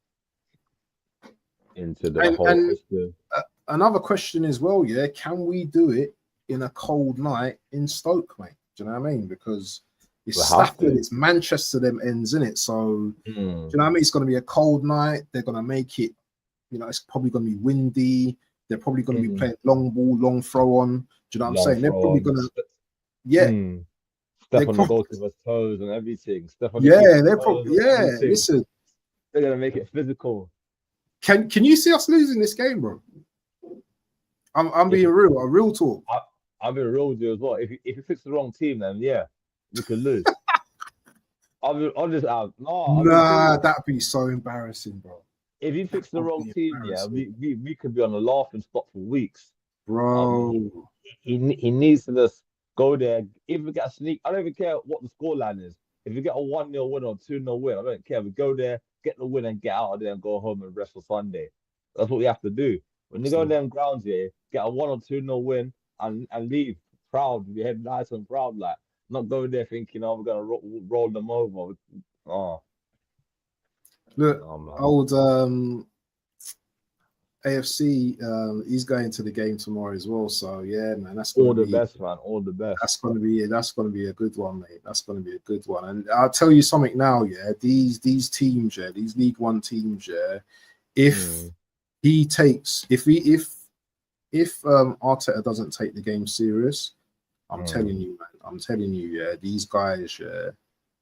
Speaker 2: whole
Speaker 1: And
Speaker 2: system.
Speaker 1: another question as well, yeah, can we do it in a cold night in Stoke, mate? Do you know what I mean? Because it's
Speaker 2: We have
Speaker 1: Stafford,
Speaker 2: to.
Speaker 1: it's Manchester, them ends, in it. So do you
Speaker 2: Mm,
Speaker 1: know what I mean? It's going to be a cold night. They're going to make it, you know, it's probably going to be windy. They're probably going to be playing long ball, long throw on. Do you know what I'm
Speaker 2: long
Speaker 1: saying? They're
Speaker 2: throw
Speaker 1: probably
Speaker 2: on.
Speaker 1: going to, yeah,
Speaker 2: Step
Speaker 1: they
Speaker 2: on the
Speaker 1: probably,
Speaker 2: goalkeeper's toes and everything. Step on the
Speaker 1: yeah,
Speaker 2: keeper's
Speaker 1: they're
Speaker 2: toes
Speaker 1: probably,
Speaker 2: and
Speaker 1: yeah.
Speaker 2: everything.
Speaker 1: Listen,
Speaker 2: They're gonna make it physical.
Speaker 1: can you see us losing this game, bro? I'm
Speaker 2: If
Speaker 1: being real, a real talk.
Speaker 2: I'll be real with you as well. If you fix the wrong team, then yeah, we could lose. I'll just out. No, I'll be
Speaker 1: Nah,
Speaker 2: serious.
Speaker 1: that'd be so embarrassing, bro.
Speaker 2: If you
Speaker 1: That
Speaker 2: fix the
Speaker 1: would
Speaker 2: wrong
Speaker 1: be
Speaker 2: team, yeah,
Speaker 1: embarrassing,
Speaker 2: we could be on the laughing stock for weeks. Um,
Speaker 1: bro.
Speaker 2: he needs to just go there. If we get a sneak, I don't even care what the scoreline is. If we get a 1-0 win or 2-0 win, I don't care. We go there, get the win, and get out of there and go home and rest for Sunday. That's what we have to do. When you go them grounds here, get a 1 or 2-0 win and leave proud, your head nice and proud, like not going there thinking, oh, we're gonna roll them over. Oh,
Speaker 1: Look,
Speaker 2: no, man.
Speaker 1: old AFC, he's going to the game tomorrow as well. So yeah, man,
Speaker 2: All the best, man. All the best.
Speaker 1: that's gonna be a good one, mate. That's gonna be a good one. And I'll tell you something now, yeah. These teams, yeah, these League One teams, yeah. If he takes, if Arteta doesn't take the game serious, I'm telling you, man. I'm telling you, yeah. These guys, yeah.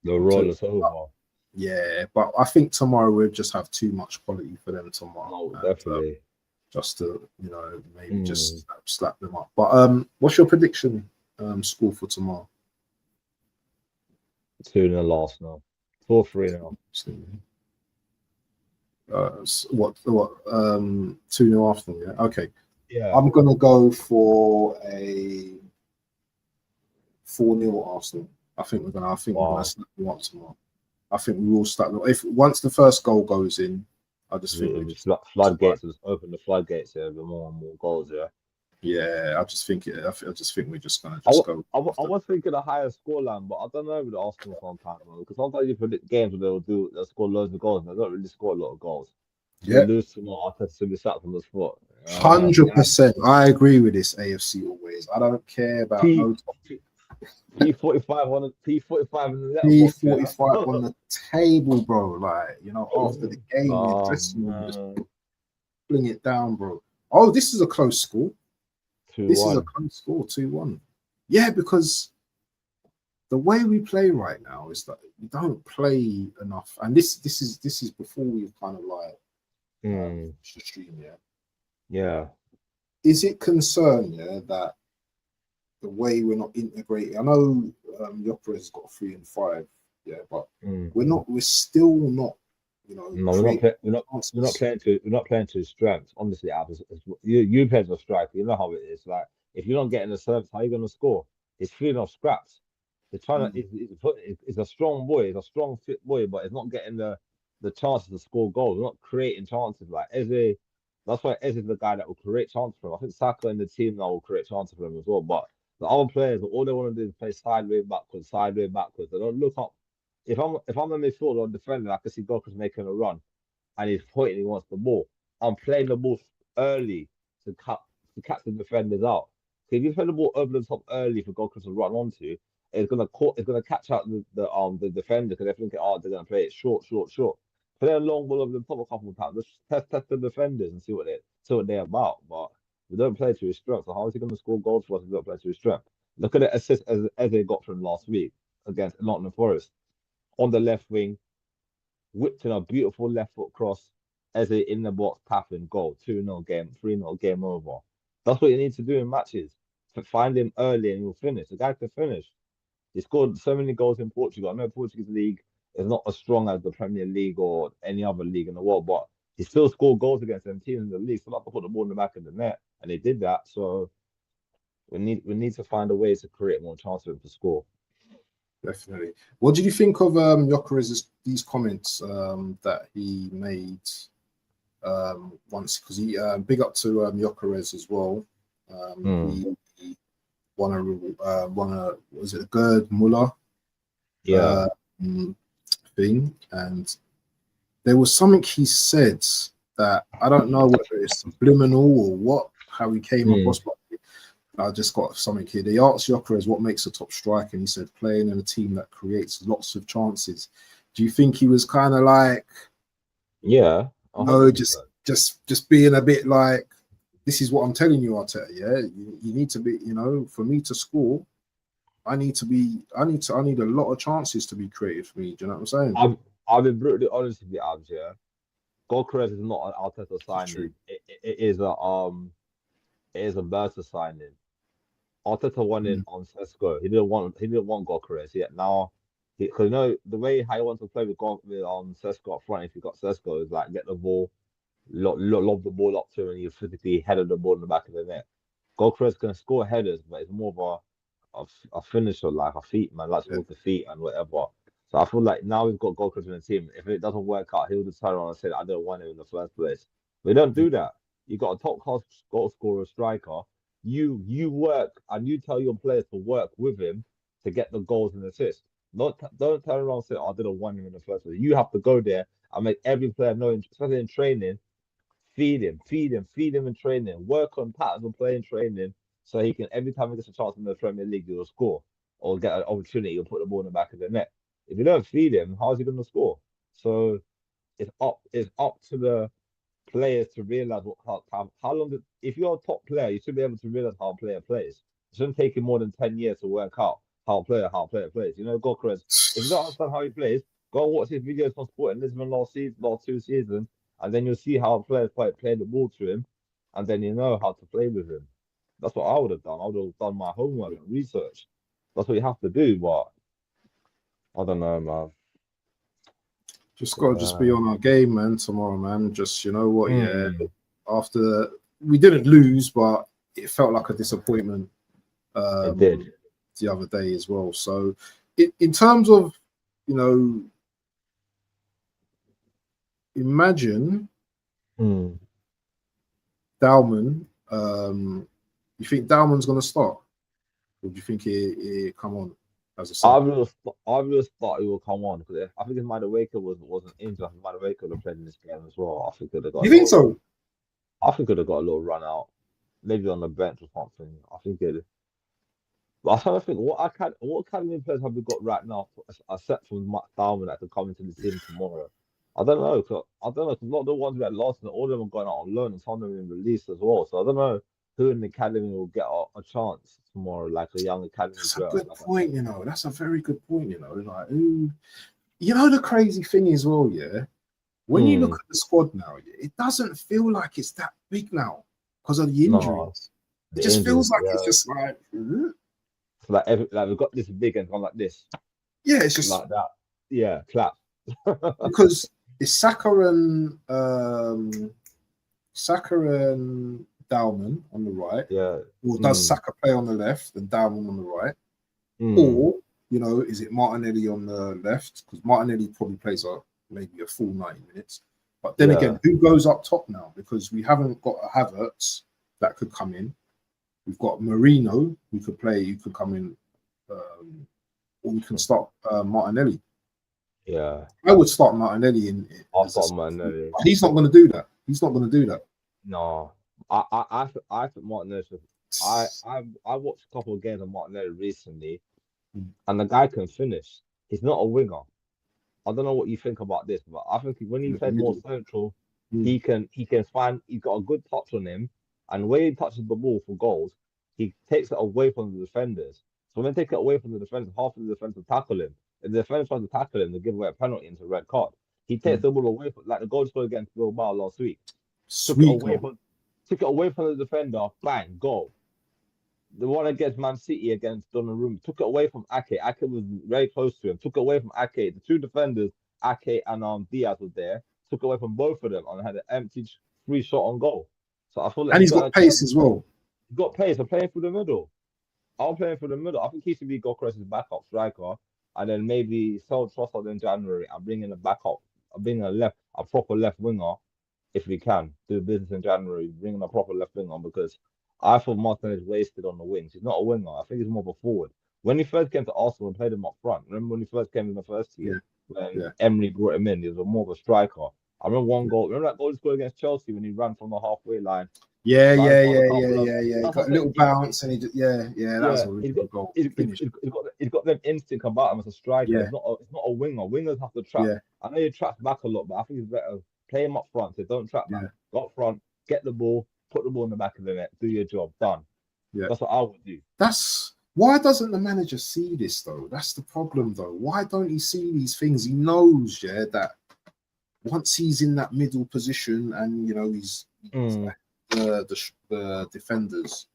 Speaker 2: The roll is over.
Speaker 1: Yeah, but I think tomorrow we'll just have too much quality for them tomorrow.
Speaker 2: Oh,
Speaker 1: And,
Speaker 2: definitely.
Speaker 1: just to, you know, maybe just slap them up. But what's your prediction score for tomorrow?
Speaker 2: 2-0 Arsenal. 4-3 now.
Speaker 1: What 2-0 Arsenal, yeah. Okay.
Speaker 2: Yeah.
Speaker 1: I'm gonna go for a 4-0 Arsenal. I think we're gonna slap them up tomorrow. I think we will start. If once the first goal goes in, I just think we just
Speaker 2: floodgates. Just open the floodgates here with more and more goals. Yeah.
Speaker 1: Yeah, I just think we're just gonna go.
Speaker 2: I was thinking a higher scoreline, but I don't know with the Arsenal sometimes, because sometimes you predict games where they'll score loads of goals, and they don't really score a lot of goals.
Speaker 1: Yeah,
Speaker 2: lose to more Arteta to be sacked from the spot.
Speaker 1: 100%. I agree with this AFC always. I don't care about no
Speaker 2: P45 on the P45 in the letterbox.
Speaker 1: P45 on the table, bro. Like, you know, after the game, you just bring it down, bro. Oh, this is a close score.
Speaker 2: 2-1.
Speaker 1: This is a close score, 2-1. Yeah, because the way we play right now is that we don't play enough, and this is before we've kind of like stream, yeah.
Speaker 2: Yeah.
Speaker 1: Is it concern, yeah, that the way we're not integrating? I know Yopra has got 3 and 5, yeah, but we're still not, you know.
Speaker 2: No, we're not playing to his strengths. Honestly, you play as a striker. You know how it is. Like, if you don't get in the service, how are you gonna score? It's feeding off scraps. They're trying to. It's a strong boy. It's a strong fit boy, but it's not getting the chances to score goals. We're not creating chances. Like Eze, that's why Eze is the guy that will create chances for him. I think Saka and the team now will create chances for him as well. But the other players, all they want to do is play sideways backwards. They don't look up. If I'm a midfielder or defender, I can see Gokus making a run, and he's pointing. He wants the ball. I'm playing the ball early to catch the defenders out. So if you play the ball over the top early for Gokus to run onto, it's gonna catch out the defender, because they're thinking, oh, they're gonna play it short. Play a long ball over the top a couple of times. Just test the defenders and see what they're about. But we don't play to his strength. So how is he gonna score goals for us if we don't play to his strength? Look at the assist as they got from last week against Nottingham Forest. On the left wing, whipped in a beautiful left foot cross, as in the box, tapping, goal, 2-0 game, 3-0 game over. That's what you need to do in matches. Find him early and he'll finish. The guy can finish. He scored so many goals in Portugal. I know Portuguese league is not as strong as the Premier League or any other league in the world, but he still scored goals against them teams in the league. So not to put the ball in the back of the net, and they did that. So we need to find a way to create more chances for him to score.
Speaker 1: Definitely. What did you think of Gyökeres's these comments that he made once, because he big up to Gyökeres as well. He won a was it a Gerd Muller thing, and there was something he said that I don't know whether it's subliminal or what, how he came across, but I just got something here. They asked Gyökeres what makes a top striker, and he said playing in a team that creates lots of chances. Do you think he was kind of like,
Speaker 2: no,
Speaker 1: just being a bit like, this is what I'm telling you, Arteta. Yeah, you need to be, for me to score, I need a lot of chances to be created for me. Do you know what I'm saying?
Speaker 2: I've been brutally honest with you, Abs. Yeah, Gyökeres is not an Arteta signing. It is a Berta signing. Arteta won in on Sesko. He didn't want Gyökeres yet. Now, because the way how he wants to play with Sesko up front, if you got Sesko, is like get the ball, lob the ball up to him, and you physically headed the ball in the back of the net. Gyökeres can score headers, but it's more of a finisher, like a feet man, like with the feet and whatever. So I feel like now we've got Gyökeres in the team. If it doesn't work out, he'll just turn around and say, I don't want him in the first place. We don't do that. You got a top class goal scorer, striker. You work and you tell your players to work with him to get the goals and assists. Don't turn around and say, I didn't want him in the first place. You have to go there and make every player know, especially in training, feed him in training, work on patterns of play in training, so he can, every time he gets a chance in the Premier League, he'll score or get an opportunity, he'll put the ball in the back of the net. If you don't feed him, how's he going to score? So it's up to the players to realize how long. If you're a top player, you should be able to realize how a player plays. It shouldn't take him more than 10 years to work out how a player plays. Gyökeres, if you don't understand how he plays, go and watch his videos from Sporting Lisbon last 2 seasons, and then you'll see how players play the ball to him, and then you know how to play with him. That's what I would have done. I would have done my homework and research. That's what you have to do, but I don't know, man.
Speaker 1: Just got to be on our game, man, tomorrow, man. Just, you know what, after we didn't lose, but it felt like a disappointment.
Speaker 2: It did.
Speaker 1: The other day as well. So in terms of, imagine Dowman, you think Dowman's going to start? Or do you think he come on as a sub?
Speaker 2: I would have thought he will come on, because I think if Madueke wasn't injured, I think Madueke would have played in this game as well. I think could have got.
Speaker 1: You think so?
Speaker 2: I think could have got a little run out, maybe on the bench or something. I think it. But I'm trying to think what academy players have we got right now, except from Dowman that could come into the team tomorrow. I don't know. Because a lot of the ones we had lost, and all of them have gone out on loan, and some of them have been released as well. So I don't know who in the academy will get a chance tomorrow, like a young academy player.
Speaker 1: That's a good point, That's a very good point, Like, the crazy thing as well, yeah. When you look at the squad now, it doesn't feel like it's that big now because of the injuries. It just feels like it's just like.
Speaker 2: So like we've got this big and gone like this.
Speaker 1: Yeah, it's just
Speaker 2: like that. Yeah, clap.
Speaker 1: Because it's Saka and Dowman on the right.
Speaker 2: Yeah.
Speaker 1: Or does Saka play on the left and Dowman on the right? Or, is it Martinelli on the left? Because Martinelli probably plays maybe a full 90 minutes. But then again, who goes up top now? Because we haven't got a Havertz that could come in. We've got Marino who could play, who could come in, or we can start Martinelli.
Speaker 2: Yeah.
Speaker 1: I would start Martinelli
Speaker 2: I'll start Martinelli.
Speaker 1: He's not going to do that.
Speaker 2: No. I think Martinelli should. I watched a couple of games of Martinelli recently, and the guy can finish. He's not a winger. I don't know what you think about this, but I think when he plays more central, he can find. He's got a good touch on him, and when he touches the ball for goals, he takes it away from the defenders. So when they take it away from the defenders, half of the defenders will tackle him. If the defender tries to tackle him, they give away a penalty into a red card. He takes the ball away from, like the goal scored against Bilbao last week. Took it away from the defender, bang, goal. The one against Man City against Donnarumma, took it away from Ake. Ake was very close to him. Took it away from Ake. The two defenders, Ake and Diaz, was there. Took away from both of them and had an empty free shot on goal. So I feel like
Speaker 1: he's got pace as well.
Speaker 2: He's got pace. I'm playing through the middle. I think he should be Gyökeres' backup striker, and then maybe sell Trossard in January and bring in a backup, bring a proper left winger, if we can do business in January, bringing a proper left wing on because I thought Martinez wasted on the wings. He's not a winger. I think he's more of a forward. When he first came to Arsenal and played him up front, remember when he first came in the first
Speaker 1: Yeah,
Speaker 2: team when
Speaker 1: yeah,
Speaker 2: Emery brought him in, he was more of a striker. I remember one goal. Remember that goal he scored against Chelsea when he ran from the halfway line,
Speaker 1: yeah,
Speaker 2: ran
Speaker 1: yeah,
Speaker 2: past a
Speaker 1: yeah, yeah,
Speaker 2: couple of.
Speaker 1: yeah, yeah. He
Speaker 2: That's what
Speaker 1: got
Speaker 2: I'm
Speaker 1: a little
Speaker 2: saying.
Speaker 1: bounce, and he just, yeah, that was
Speaker 2: Yeah,
Speaker 1: a really
Speaker 2: he's got
Speaker 1: good goal.
Speaker 2: he's, he's,
Speaker 1: Finish.
Speaker 2: he's got them instinct about him as a striker.
Speaker 1: Yeah,
Speaker 2: It's not a winger. Wingers have to trap.
Speaker 1: yeah,
Speaker 2: I know he traps back a lot, but I think it's better play him up front. So don't trap back.
Speaker 1: yeah,
Speaker 2: Go up front, get the ball, put the ball in the back of the net, do your job, done.
Speaker 1: yeah.
Speaker 2: That's what I would do.
Speaker 1: That's why doesn't the manager see this though? That's the problem though. Why don't he see these things? He knows, yeah, that once he's in that middle position and he's
Speaker 2: Mm,
Speaker 1: the defenders,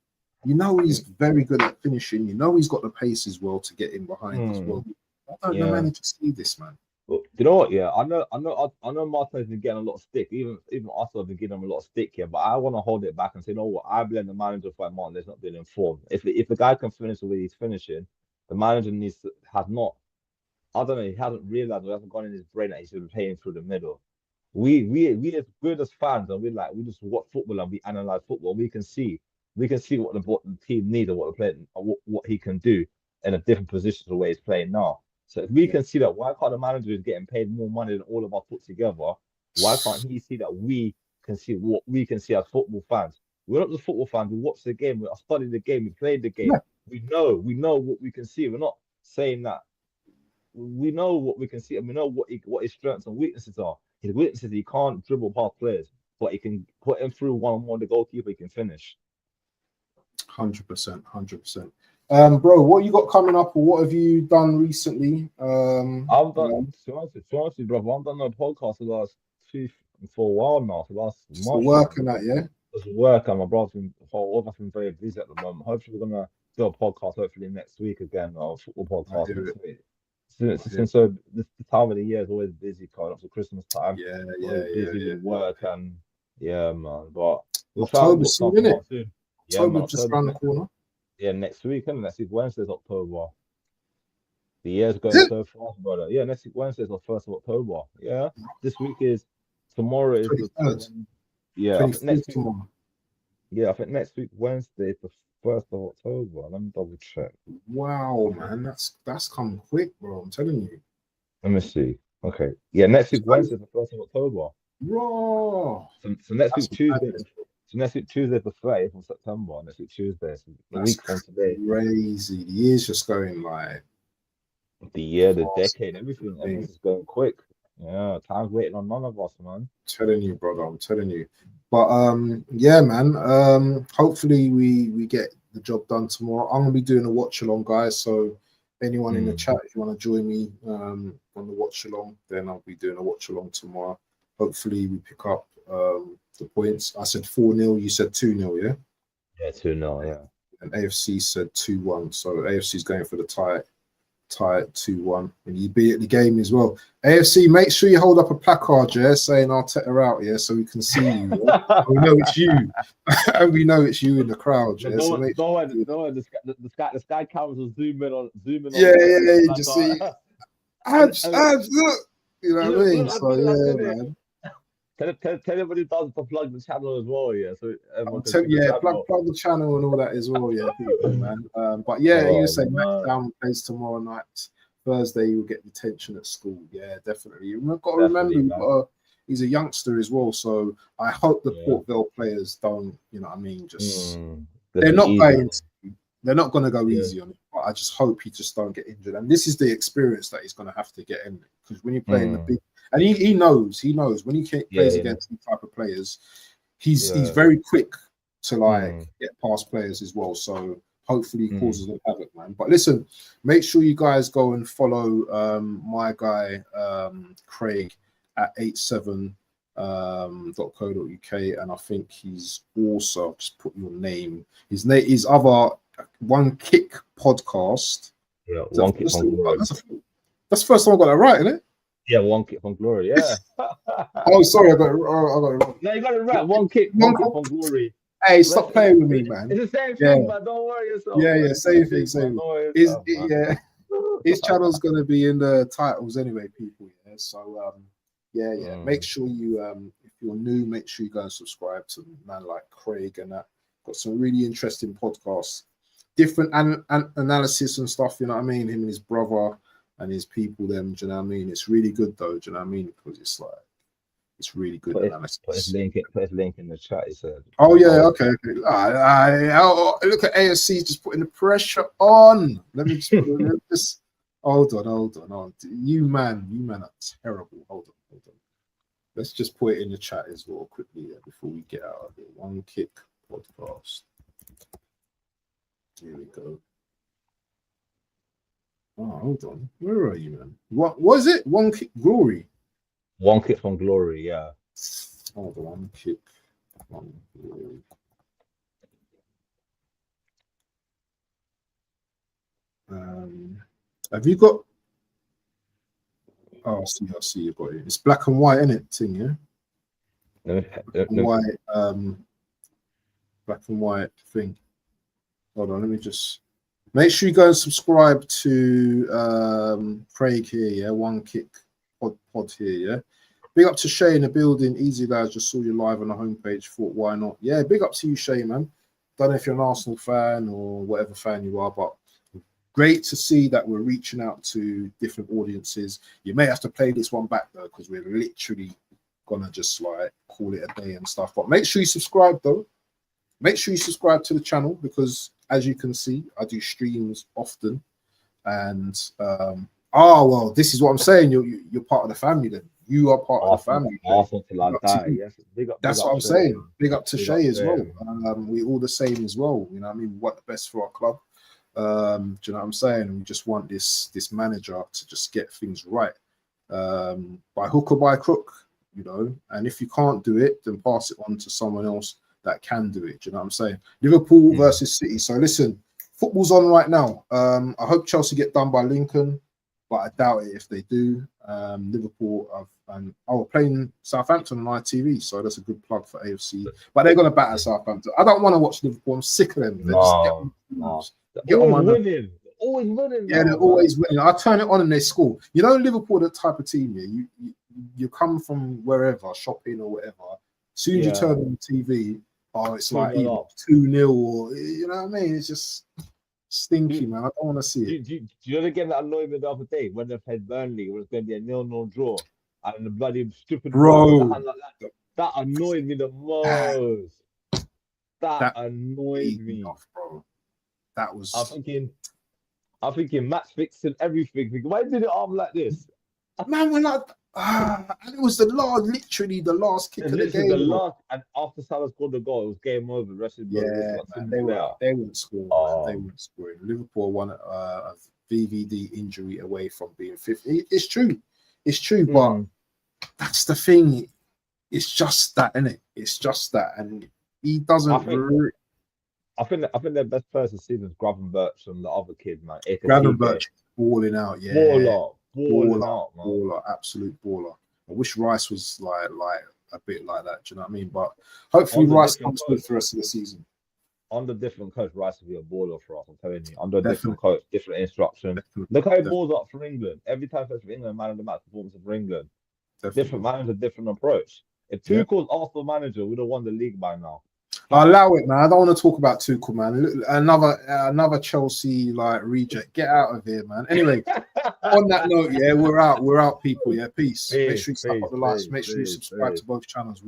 Speaker 1: he's very good at finishing. He's got the pace as well to get in behind as well. Why don't the
Speaker 2: yeah.
Speaker 1: manager see this, man?
Speaker 2: But you know what? Yeah, I know. Martinez been getting a lot of stick. Even Arsenal have been getting him a lot of stick here. But I want to hold it back and say, you know what? I blame the manager for why Martinez not being informed. If the guy can finish the way he's finishing, the manager has not. I don't know. He hasn't realized or hasn't gone in his brain that he should be playing through the middle. We as good as fans and we just watch football and we analyze football. We can see what the team needs and what the player what he can do in a different position to the way he's playing now. So if we
Speaker 1: Yeah.
Speaker 2: can see that, why can't the manager is getting paid more money than all of us put together? Why can't he see that we can see what we can see as football fans? We're not just football fans. We watch the game. We study the game. We played the game.
Speaker 1: Yeah.
Speaker 2: We know what we can see. We're not saying that we know what we can see and we know what his strengths and weaknesses are. His weaknesses, he can't dribble past players, but he can put him through one-on-one. The goalkeeper, he can finish.
Speaker 1: 100%, 100%. Bro, what you got coming up, or what have you done recently?
Speaker 2: I've done, to be honest with you, brother, I've done a podcast for a while now, for the last
Speaker 1: Still
Speaker 2: month.
Speaker 1: working at, yeah?
Speaker 2: Just work, and my brother's been very busy at the moment. Hopefully, we're gonna do a podcast hopefully next week again, or a football
Speaker 1: I
Speaker 2: podcast
Speaker 1: hear
Speaker 2: next
Speaker 1: it.
Speaker 2: week. Since so the time of the year is always busy, coming up to Christmas time.
Speaker 1: Yeah,
Speaker 2: Always busy with work and yeah, man. But we'll try and
Speaker 1: October
Speaker 2: book
Speaker 1: soon,
Speaker 2: something
Speaker 1: innit?
Speaker 2: up soon. Yeah, man.
Speaker 1: October just around the corner.
Speaker 2: Yeah, next week, and next week Wednesday's October. The year's
Speaker 1: Is
Speaker 2: going
Speaker 1: it?
Speaker 2: so fast, brother. Yeah, next week Wednesday's the 1st of October. Yeah, this week is tomorrow is the
Speaker 1: 23rd.
Speaker 2: yeah. I think
Speaker 1: 24th tomorrow.
Speaker 2: I think next week Wednesday is the 1st of October. Let me double check.
Speaker 1: Wow, man, that's come quick, bro. I'm telling you.
Speaker 2: Let me see. Okay. Yeah, next week Wednesday is the 1st of October.
Speaker 1: Bro,
Speaker 2: So next
Speaker 1: that's
Speaker 2: week Tuesday.
Speaker 1: madness.
Speaker 2: So next week Tuesday is the 30th of September. Next week Tuesday, so a
Speaker 1: That's
Speaker 2: week from today.
Speaker 1: crazy. The year's just going like
Speaker 2: The year, the
Speaker 1: fast.
Speaker 2: decade, everything's just going quick. Yeah, time's waiting on none of us, man.
Speaker 1: I'm telling you, brother. I'm telling you. But yeah, man. Hopefully we get the job done tomorrow. I'm gonna be doing a watch along, guys. So anyone in the chat, if you want to join me on the watch along, then I'll be doing a watch along tomorrow. Hopefully we pick up the points. I said 4-0, you said 2-0, yeah?
Speaker 2: Yeah, 2-0, yeah.
Speaker 1: And AFC said 2-1. So AFC's going for the tie at 2-1. And you be at the game as well. AFC, make sure you hold up a placard, yeah, saying Arteta out, yeah, so we can see you. Yeah? We know it's you. And we know it's you in the crowd, yeah. So make sure
Speaker 2: the sky cameras will zoom in on.
Speaker 1: Yeah, you just see abs, look. You know what I mean? So yeah, man.
Speaker 2: Tell everybody does to plug the channel as well, yeah. So everyone can see
Speaker 1: yeah,
Speaker 2: the channel.
Speaker 1: plug the channel and all that as well, yeah, people, man. But yeah, you say Down plays tomorrow night. Thursday, you'll get detention at school. Yeah, definitely. You've got to remember, he's a youngster as well. So I hope the Port Vale players don't, you know what I mean, just they're not going to go easy on it. But I just hope he just don't get injured. And this is the experience that he's going to have to get in, because when you play in the big, and he knows when he plays against these type of players, he's very quick to get past players as well. So hopefully he causes them havoc, man. But listen, make sure you guys go and follow my guy Craig at 87.co.uk, and I think he's also, just put your name. His other One Kick podcast.
Speaker 2: Yeah, One Kick from Glory.
Speaker 1: That's the first time I got that right, isn't it?
Speaker 2: Yeah, One Kick from Glory. Yeah.
Speaker 1: Oh, sorry, I got it wrong.
Speaker 2: No, you got it right. One kick from Glory.
Speaker 1: Hey, stop playing with me, man.
Speaker 2: It's the same thing, man. Don't worry yourself.
Speaker 1: Yeah, same thing. His channel's gonna be in the titles anyway, people. Yeah. So make sure you if you're new, make sure you go and subscribe to man like Craig and that. Got some really interesting podcasts, different analysis and stuff. You know what I mean? Him and his brother and his people. Them. Do you know what I mean? It's really good though. Do you know what I mean? Because it's like it's really good analysis.
Speaker 2: Put his link in the chat. He said.
Speaker 1: Oh yeah, okay. Look at AFC just putting the pressure on. Let me just hold on. You man are terrible. Hold on. Let's just put it in the chat as well quickly before we get out of here. One Kick Podcast. Here we go. Oh, hold on. Where are you, man? What was it? One Kick Glory.
Speaker 2: One Kick from Glory, yeah.
Speaker 1: Hold on, One Kick from Glory. Have you got? Oh, I see. You got it. It's black and white, isn't it? Thing, yeah. White, black and white thing. Hold on, let me just make sure you go and subscribe to Craig here, yeah. One Kick pod here, yeah. Big up to Shay in the building. Easy lads, just saw you live on the homepage. Thought why not? Yeah, big up to you, Shay, man. Don't know if you're an Arsenal fan or whatever fan you are, but great to see that we're reaching out to different audiences. You may have to play this one back though, because we're literally gonna just like call it a day and stuff. But make sure you subscribe though. Make sure you subscribe to the channel because, as you can see, I do streams often. And well, this is what I'm saying. You're part of the family then. You are part of the family.
Speaker 2: Yes,
Speaker 1: that's what I'm saying. Big up to Shay as well. We all the same as well. You know what I mean? We want the best for our club. Do you know what I'm saying? And we just want this manager to just get things right. By hook or by crook, you know. And if you can't do it, then pass it on to someone else that can do it. Do you know what I'm saying? Liverpool versus City. So listen, football's on right now. I hope Chelsea get done by Lincoln, but I doubt it if they do. Liverpool are playing Southampton on ITV, so that's a good plug for AFC. But they're going to batter Southampton. I don't want to watch Liverpool. I'm sick of them. They're
Speaker 2: always winning.
Speaker 1: Yeah, they're always winning. I turn it on and they score. You know, Liverpool, the type of team here. You come from wherever, shopping or whatever. As soon as you turn on the TV, it's like 2-0 or you know what I mean? It's just stinky, man. I don't want to see it.
Speaker 2: Do you know the game that annoyed me the other day when they played Burnley? It was going to be a 0-0 draw, and the bloody stupid that annoyed me the most. That annoyed me,
Speaker 1: bro. That was.
Speaker 2: I'm thinking match fixing everything. Why did it arm like this?
Speaker 1: Man, when and it was literally the last kick of the game.
Speaker 2: And after Salah scored the goal, it was game over. The rest of the
Speaker 1: they weren't scoring. They weren't scoring. Liverpool won a VVD injury away from being 50. It's true, but that's the thing. It's just that, isn't it? It's just that, and he doesn't.
Speaker 2: I think their best player this season is Gravenberch and the other kid, man.
Speaker 1: Gravenberch balling out, yeah.
Speaker 2: Baller,
Speaker 1: absolute baller. I wish Rice was like a bit like that. Do you know what I mean? But hopefully Rice comes good for the rest of the season.
Speaker 2: Under different coach, Rice will be a baller for us. I'm telling you. Under different coach, different instruction. Look how he balls up for England. Every time for England, man of the match performance for England. Different manager, different approach. If Tuchel's Arsenal manager, we'd have won the league by now.
Speaker 1: I allow it, man. I don't want to talk about Tuchel, man. Another Chelsea like reject. Get out of here, man. Anyway, on that note, yeah, we're out, people. Yeah, peace. Make sure you slap up the likes. Make sure you subscribe to both channels.